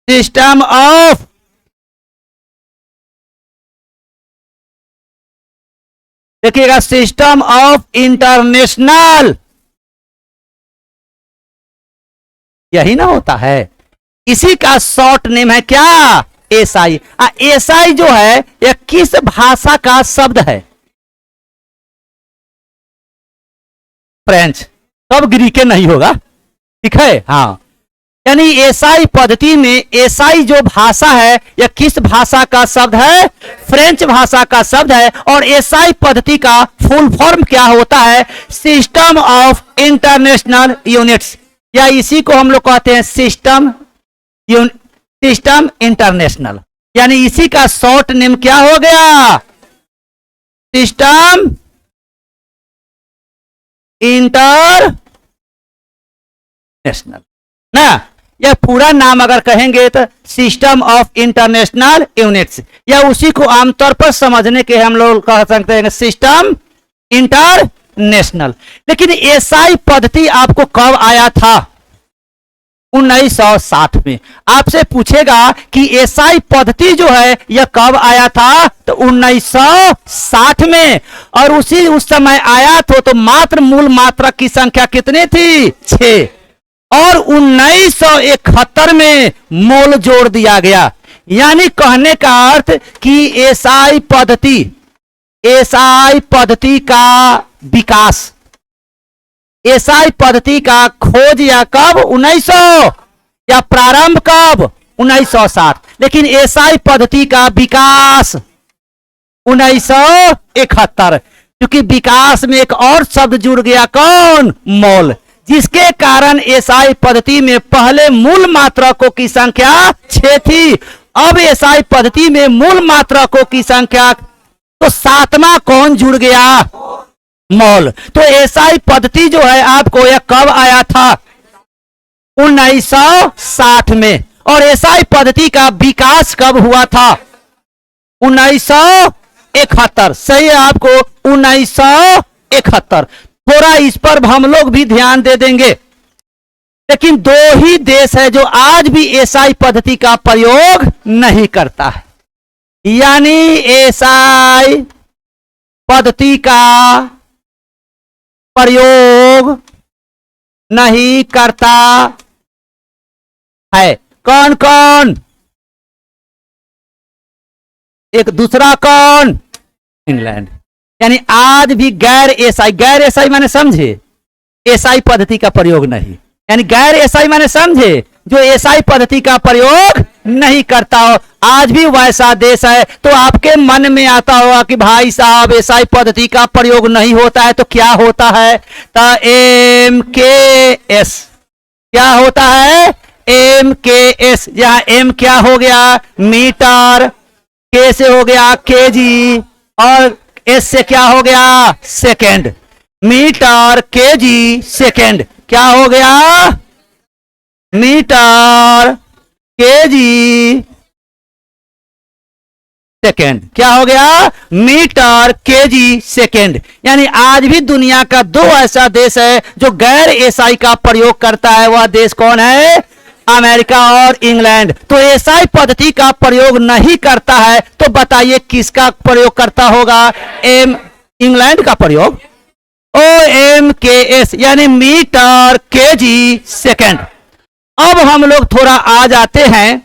सिस्टम ऑफ देखिएगा, सिस्टम ऑफ इंटरनेशनल, यही ना होता है। इसी का शॉर्ट नेम है क्या? एसआई। एसआई जो है यह किस भाषा का शब्द है? फ्रेंच। तब ग्रीक नहीं होगा, ठीक है? हाँ, यानी एसआई पद्धति में एसआई जो भाषा है यह किस भाषा का शब्द है? फ्रेंच भाषा का शब्द है। और एसआई पद्धति का फुल फॉर्म क्या होता है? सिस्टम ऑफ इंटरनेशनल यूनिट्स, या इसी को हम लोग कहते हैं सिस्टम इंटरनेशनल। यानी इसी का शॉर्ट नेम क्या हो गया? सिस्टम इंटरनेशनल ना। यह पूरा नाम अगर कहेंगे तो सिस्टम ऑफ इंटरनेशनल यूनिट्स, या उसी को आमतौर पर समझने के हम लोग कह सकते हैं सिस्टम इंटरनेशनल। लेकिन एसआई पद्धति आपको कब आया था? 1960 में। आपसे पूछेगा कि एसआई पद्धति जो है यह कब आया था? तो 1960 में। और उस समय आया तो मात्र मूल मात्रा की संख्या कितनी थी? 6। और 1971 में मोल जोड़ दिया गया। यानी कहने का अर्थ कि एसआई पद्धति का विकास, एसआई पद्धति का खोज या कब? 1900, या प्रारंभ कब? 1960। लेकिन एसआई पद्धति का विकास 1971, क्योंकि विकास में एक और शब्द जुड़ गया, कौन? मोल। जिसके कारण एसआई पद्धति में पहले मूल मात्रकों की संख्या 6 थी। अब एसआई पद्धति में मूल मात्रकों की संख्या, तो 7वां कौन जुड़ गया? मोल। तो एसआई पद्धति जो है आपको यह कब आया था? 1960 में। और एसआई पद्धति का विकास कब हुआ था? 1971। सही है आपको, 1971। थोड़ा इस पर हम लोग भी ध्यान दे देंगे। लेकिन 2 ही देश है जो आज भी एसआई पद्धति का प्रयोग नहीं करता है। यानी एसआई पद्धति का प्रयोग नहीं करता है। कौन कौन? एक दूसरा कौन? इंग्लैंड। यानी आज भी गैर एसआई माने समझे, एसआई पद्धति का प्रयोग नहीं। यानी गैर एसआई माने समझे, जो एसआई पद्धति का प्रयोग नहीं करता हो। आज भी वैसा देश है। तो आपके मन में आता होगा कि भाई साहब एसआई पद्धति का प्रयोग नहीं होता है तो क्या होता है? तो MKS। क्या होता है? MKS। यहां M क्या हो गया? मीटर। K से हो गया केजी, और S से क्या हो गया? सेकेंड। Metre, kg, second. क्या हो गया? Metre, kg, second. क्या हो गया? Metre, kg, second. यानी आज भी दुनिया का 2 ऐसा देश है जो गैर एसआई का प्रयोग करता है। वह देश कौन है? अमेरिका और इंग्लैंड। तो एसआई पद्धति का प्रयोग नहीं करता है, तो बताइए किसका प्रयोग करता होगा? इंग्लैंड का प्रयोग। OMKS यानी मीटर, केजी, सेकेंड। अब हम लोग थोड़ा आ जाते हैं,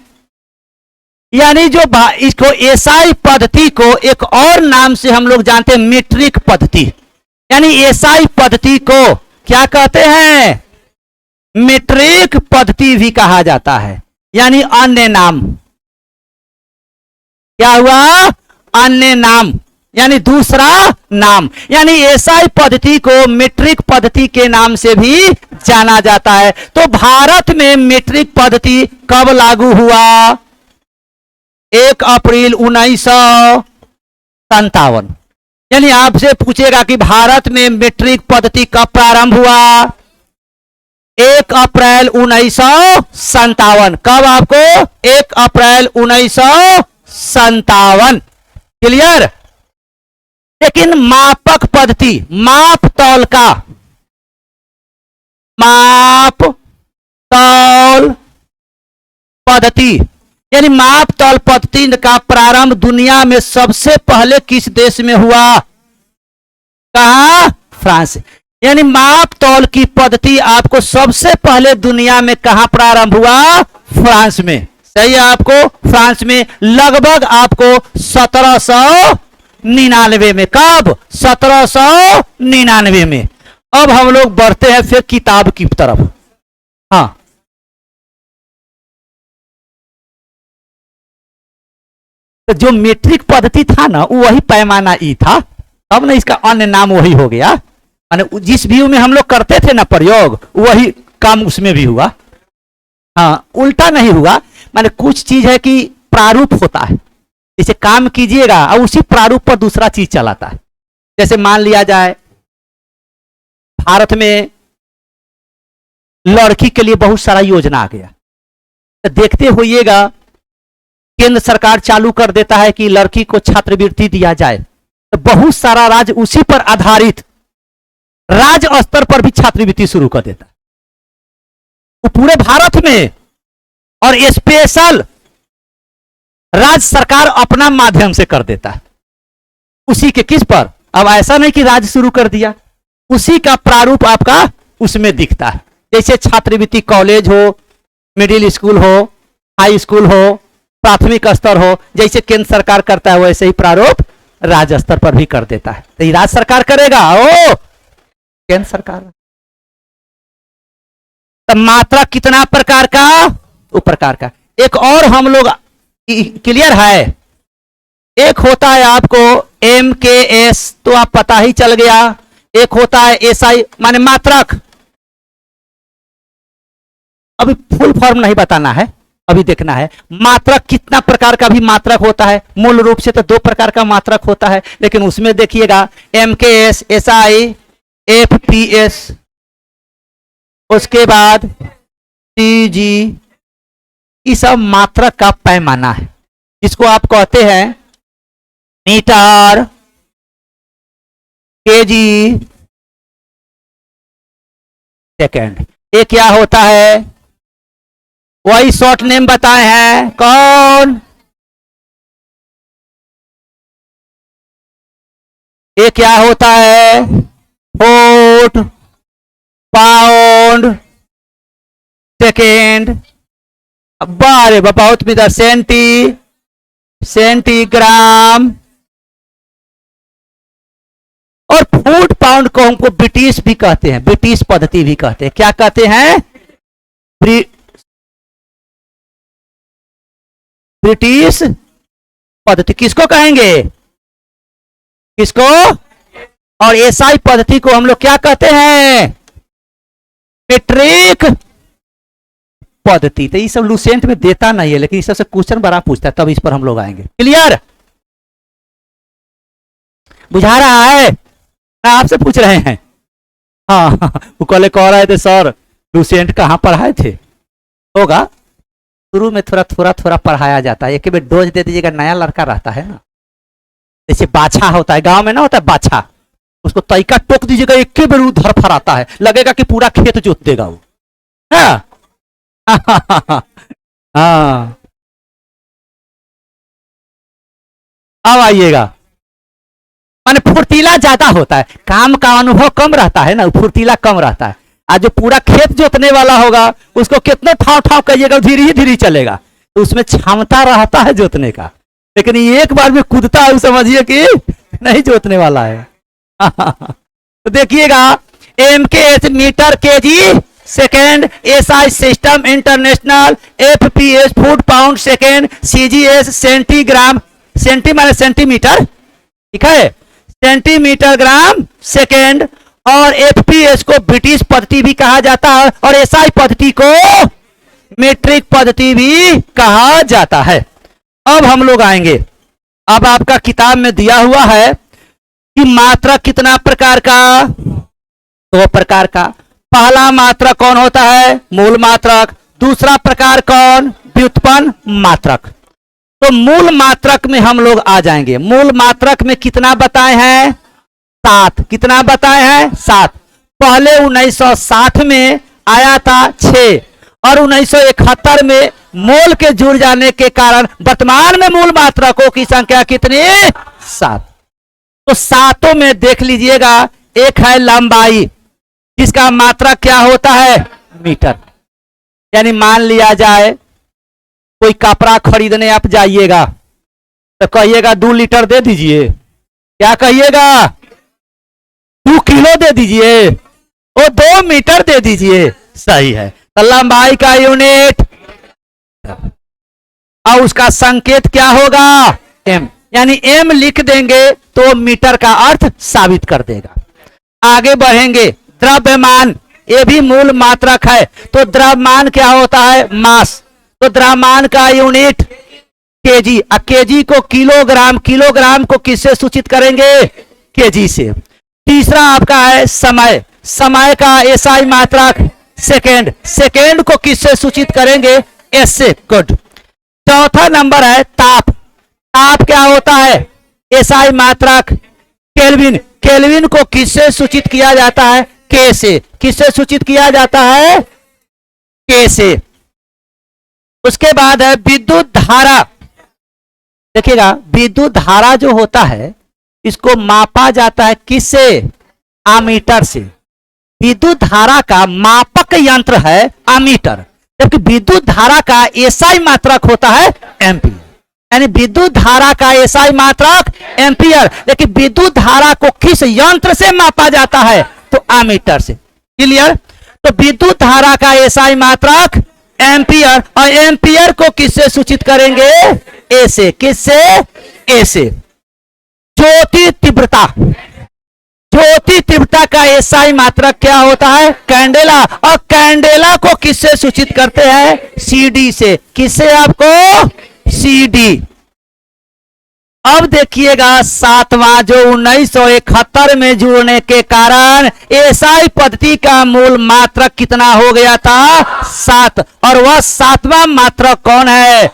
यानी जो इसको एसआई पद्धति को एक और नाम से हम लोग जानते हैं, मीट्रिक पद्धति। यानी एसआई पद्धति को क्या कहते हैं? मीट्रिक पद्धति भी कहा जाता है। यानी अन्य नाम। क्या हुआ? अन्य नाम यानी दूसरा नाम। यानी एसआई पद्धति को मीट्रिक पद्धति के नाम से भी जाना जाता है। तो भारत में मीट्रिक पद्धति कब लागू हुआ? 1 अप्रैल 1957। यानी आपसे पूछेगा कि भारत में मीट्रिक पद्धति कब प्रारंभ हुआ? 1 अप्रैल 1957। कब आपको? 1 अप्रैल 1957। क्लियर? लेकिन मापक पद्धति, माप तौल का, माप तौल पद्धति यानी माप तौल पद्धति का प्रारंभ दुनिया में सबसे पहले किस देश में हुआ? कहां? फ्रांस। यानी माप तौल की पद्धति आपको सबसे पहले दुनिया में कहां प्रारंभ हुआ? फ्रांस में। सही है आपको? फ्रांस में लगभग आपको 1799 में। कब? 1799 में। अब हम लोग बढ़ते हैं फिर किताब की तरफ। हाँ, तो जो मीट्रिक पद्धति था ना, वो वही पैमाना ई था। अब ना इसका अन्य नाम वही हो गया। यानी जिस व्यू में हम लोग करते थे ना प्रयोग, वही काम उसमें भी हुआ। हाँ, उल्टा नहीं हुआ। माने कुछ चीज है कि प्रारूप होता है, जैसे काम कीजिएगा और उसी प्रारूप पर दूसरा चीज चलाता है। जैसे मान लिया जाए भारत में लड़की के लिए बहुत सारा योजना आ गया, तो देखते होइएगा केंद्र सरकार चालू कर देता है कि लड़की को छात्रवृत्ति दिया जाए, तो बहुत सारा राज्य उसी पर आधारित राज्य स्तर पर भी छात्रवृत्ति शुरू कर देता है। वो पूरे भारत में, और स्पेशल राज्य सरकार अपना माध्यम से कर देता है। उसी के किस पर? अब ऐसा नहीं कि राज्य शुरू कर दिया, उसी का प्रारूप आपका उसमें दिखता है। जैसे छात्रवृत्ति कॉलेज हो, मिडिल स्कूल हो, हाई स्कूल हो, प्राथमिक स्तर हो, जैसे केंद्र सरकार करता है वैसे ही प्रारूप राज्य स्तर पर भी कर देता है। तो ये राज्य सरकार करेगा, ओ केंद्र सरकार। तो मात्रा कितना प्रकार का? वो प्रकार का। एक और हम लोग क्लियर है, एक होता है आपको MKS, तो आप पता ही चल गया। एक होता है SI माने मात्रक। अभी फुल फॉर्म नहीं बताना है, अभी देखना है मात्रक कितना प्रकार का भी मात्रक होता है। मूल रूप से तो 2 प्रकार का मात्रक होता है, लेकिन उसमें देखिएगा MKS, SI, FPS, उसके बाद CG, ये सब मात्रक का पैमाना है, जिसको आप कहते हैं मीटर, केजी, सेकंड। ये क्या होता है? वही शॉर्ट नेम बताए हैं। कौन? ये क्या होता है? फुट, पाउंड, सेकेंड, बारे बहुत मित्र, सेंटीग्राम। और फुट पाउंड को हमको ब्रिटिश भी कहते हैं, ब्रिटिश पद्धति भी कहते हैं। क्या कहते हैं? ब्रिटिश पद्धति। किसको कहेंगे? किसको? और एसआई पद्धति को हम लोग क्या कहते हैं? मीट्रिक पद्धति। तो ये सब लुसेंट में देता नहीं है, लेकिन इस सबसे क्वेश्चन बड़ा पूछता है, तब इस पर हम लोग आएंगे। क्लियर? बुझा रहा है? आपसे पूछ रहे हैं। हाँ, वो कल कह रहे थे सर लुसेंट कहाँ पढ़ाए थे। होगा, शुरू में थोड़ा थोड़ा पढ़ाया जाता है, एक बार डोज दे दीजिएगा, नया लड़का रहता है ना, जैसे बाछा होता है गांव में ना, होता है बाछा, उसको तैका टोक दीजिएगा, एक बार उधर फराता है, लगेगा कि पूरा खेत जोत देगा वो। हाँ हाँ, अब आइएगा। माने फुर्तीला ज्यादा होता है, काम का अनुभव कम रहता है ना, फुर्तीला कम रहता है। आज जो पूरा खेत जोतने वाला होगा उसको कितने ठाव ठाव कहिएगा, धीरे ही धीरे चलेगा, तो उसमें क्षमता रहता है जोतने का, लेकिन ये एक बार में कूदता है, समझिए कि नहीं जोतने वाला है। तो देखिएगा MKS metre, kg, second, SI system international, FPS foot pound second, CGS centigram, centi माने सेंटीमीटर, ठीक है, सेंटीमीटर ग्राम सेकेंड, और एफपीएस को ब्रिटिश पद्धति भी कहा जाता है और एसआई पद्धति को मीट्रिक पद्धति भी कहा जाता है। अब हम लोग आएंगे, अब आपका किताब में दिया हुआ है कि मात्रक कितना प्रकार का, 2 प्रकार का। पहला मात्रक कौन होता है? मूल मात्रक। दूसरा प्रकार कौन? व्युत्पन्न मात्रक। तो मूल मात्रक में हम लोग आ जाएंगे। मूल मात्रक में कितना बताए हैं? 7। कितना बताए हैं? 7। पहले 1960 में आया था 6 और 1971 में मोल के जुड़ जाने के कारण वर्तमान में मूल मात्रकों की संख्या कितनी? 7। तो 7 में देख लीजिएगा, एक है लंबाई, जिसका मात्रक क्या होता है? मीटर। यानी मान लिया जाए कोई कपड़ा खरीदने आप जाइएगा तो कहिएगा 2 लीटर दे दीजिए, क्या कहिएगा? 2 किलो दे दीजिए, वो 2 मीटर दे दीजिए, सही है। तो लंबाई का यूनिट, और उसका संकेत क्या होगा? एम। यानी एम लिख देंगे तो मीटर का अर्थ साबित कर देगा। आगे बढ़ेंगे, द्रव्यमान, ये भी मूल मात्रक है। तो द्रव्यमान क्या होता है? मास। तो द्रव्यमान का यूनिट केजी। केजी को किलोग्राम, किलोग्राम को किससे सूचित करेंगे? केजी से। तीसरा आपका है समय। समय का एसआई मात्रक सेकेंड। सेकेंड को किससे सूचित करेंगे? एस से। गुड। चौथा नंबर है ताप। ताप क्या होता है? एसआई मात्रक केल्विन। केल्विन को किससे सूचित किया जाता है? के से। किससे सूचित किया जाता है? के से। उसके बाद है विद्युत धारा। देखिएगा, विद्युत धारा जो होता है इसको मापा जाता है किससे? आमीटर से। विद्युत धारा का मापक यंत्र है आमीटर, जबकि विद्युत धारा का एसआई मात्रक होता है एम्पियर। यानी विद्युत धारा का एसआई मात्रक एम्पियर, लेकिन विद्युत धारा को किस यंत्र से मापा जाता है? तो आमीटर से। क्लियर? तो विद्युत धारा का एसआई मात्रक एम्पियर, और एम्पियर को किससे सूचित करेंगे? ए से। किससे? ए से। ज्योति तीव्रता। ज्योति तीव्रता का एसआई मात्रक क्या होता है? कैंडेला। और कैंडेला को किससे सूचित करते हैं? सीडी से। किससे आपको? सीडी। अब देखिएगा 7वां, जो 1971 में जुड़ने के कारण एसआई पद्धति का मूल मात्रक कितना हो गया था? 7। और वह 7वां मात्रक कौन है?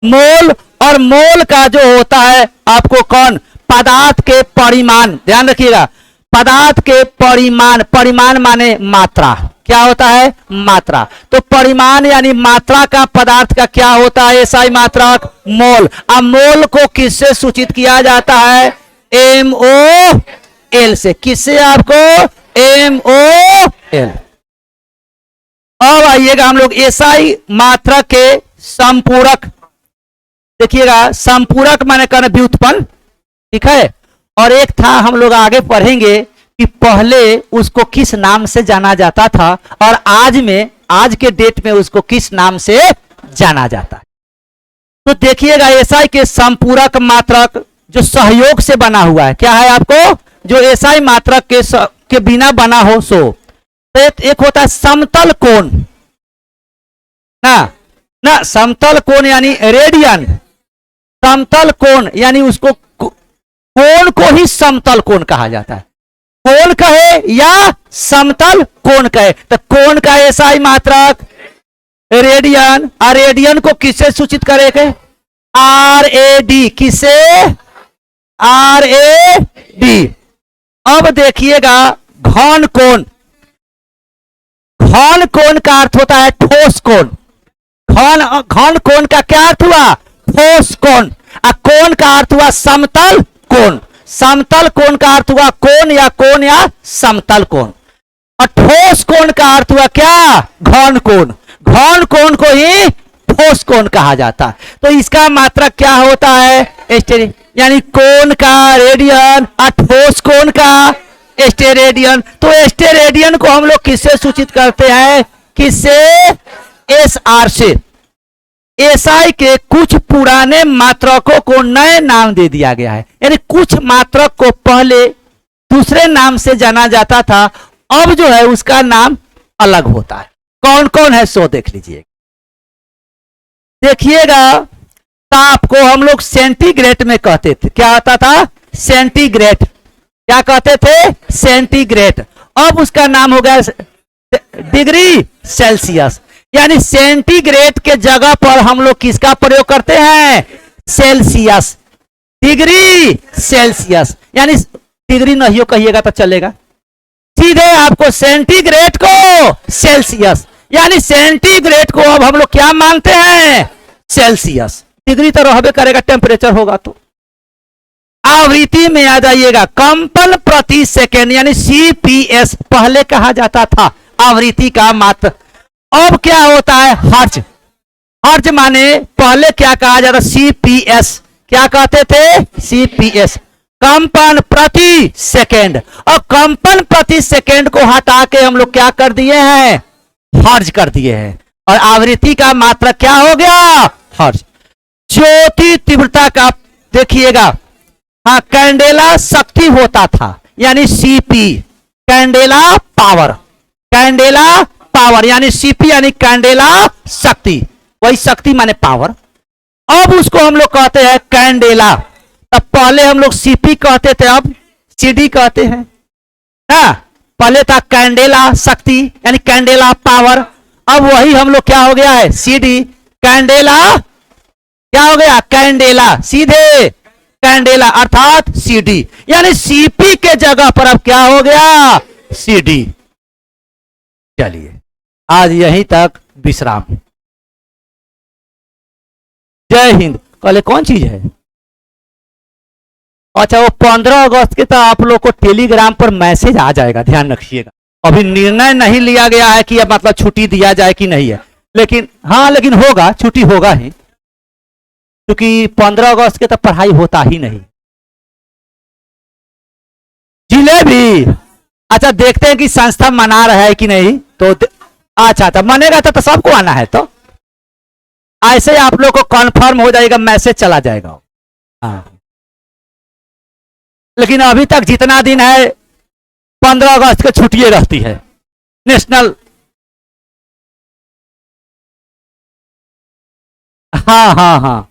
मोल। और मोल का जो होता है आपको कौन? पदार्थ के परिमाण। ध्यान रखिएगा, पदार्थ के परिमाण। परिमाण माने मात्रा। क्या होता है? मात्रा। तो परिमाण यानी मात्रा का पदार्थ का क्या होता है? एसआई मात्रक मोल। अब मोल को किससे सूचित किया जाता है? MOL से। किससे आपको? MOL। अब आइएगा हम लोग एसआई मात्रक के संपूरक। देखिएगा, संपूरक माने कहना व्युत्पन्न, ठीक है। और एक था, हम लोग आगे पढ़ेंगे कि पहले उसको किस नाम से जाना जाता था और आज के डेट में उसको किस नाम से जाना जाता है। तो देखिएगा, एसआई के संपूरक मात्रक जो सहयोग से बना हुआ है, क्या है आपको? जो एसआई मात्रक के बिना बना हो सो। तो एक होता है समतल कोण ना समतल कोण यानी रेडियन। समतल कोण यानी उसको कोण को ही समतल कोण कहा जाता है। कोण कहे या समतल कोण कहे। तो कोण का एसआई मात्रक रेडियन। और रेडियन को किससे सूचित करेंगे? RAD। किससे? RAD। अब देखिएगा घन कोण। घन कोण का अर्थ होता है ठोस कोण। घन कोण का क्या अर्थ हुआ? ठोस कोण। और कोण का अर्थ हुआ समतल कोण। समतल कोण का अर्थ हुआ कोण या समतल कोण। और ठोस कोण का अर्थ हुआ क्या? घन कोण। घन कोण को ही ठोस कोण कहा जाता है। तो इसका मात्रक क्या होता है? यानी कोण का रेडियन और ठोस कोण का स्टेरेडियन। तो स्टेरेडियन को हम लोग किससे सूचित करते हैं? किससे? एस आर से। एसआई के कुछ पुराने मात्रकों को नए नाम दे दिया गया है, यानी कुछ मात्रक को पहले दूसरे नाम से जाना जाता था, अब जो है उसका नाम अलग होता है। कौन कौन है सो देख लीजिए, देखिएगा। ताप को हम लोग सेंटीग्रेड में कहते थे, क्या होता था? सेंटीग्रेड। क्या कहते थे? सेंटीग्रेड। अब उसका नाम हो गया डिग्री सेल्सियस, यानी सेंटीग्रेड के जगह पर हम लोग किसका प्रयोग करते हैं? सेल्सियस। डिग्री सेल्सियस, यानी डिग्री नहीं कहिएगा तो चलेगा, सीधे आपको सेंटीग्रेड को सेल्सियस, यानी सेंटीग्रेड को अब हम लोग क्या मानते हैं? सेल्सियस। डिग्री तो रहबे करेगा, टेम्परेचर होगा तो। आवृत्ति में आ जाइएगा, कंपन प्रति सेकेंड यानी सीपीएस पहले कहा जाता था आवृत्ति का मात्र, अब क्या होता है? हर्ज। हर्ज माने पहले क्या कहा जाता? सीपीएस। क्या कहते थे? सीपीएस, कंपन प्रति सेकेंड। और कंपन प्रति सेकेंड को हटा के हम लोग क्या कर दिए हैं? हर्ज कर दिए हैं, और आवृत्ति का मात्रा क्या हो गया? हर्ज। ज्योति तीव्रता का देखिएगा, हाँ, कैंडेला शक्ति होता था यानी CP, candela power, candela power यानी सीपी यानी कैंडेला शक्ति, वही शक्ति माने पावर। अब उसको हम लोग कहते हैं कैंडेला। तब पहले हम लोग सीपी कहते थे, अब सीडी कहते हैं ना। पहले था कैंडेला शक्ति यानी कैंडेला पावर, अब वही हम लोग क्या हो गया है? सीडी। कैंडेला क्या हो गया? कैंडेला, सीधे कैंडेला अर्थात सीडी, यानी सीपी के जगह पर अब क्या हो गया? सीडी। चलिए आज यहीं तक विश्राम। जय हिंद। कल कौन चीज है? अच्छा, वो 15 अगस्त के तो आप लोग को टेलीग्राम पर मैसेज आ जाएगा, ध्यान रखिएगा। अभी निर्णय नहीं लिया गया है कि अब मतलब छुट्टी दिया जाए कि नहीं है, लेकिन हाँ, लेकिन होगा, छुट्टी होगा ही, क्योंकि 15 अगस्त के तो पढ़ाई होता ही नहीं। जिलेबी, अच्छा देखते हैं कि संस्था मना रहा है कि नहीं, तो अच्छा तो मनेगा तो सबको आना है, तो ऐसे ही आप लोग को कंफर्म हो जाएगा, मैसेज चला जाएगा। हाँ, लेकिन अभी तक जितना दिन है 15 अगस्त को छुट्टियां रहती है नेशनल। हाँ हाँ हाँ,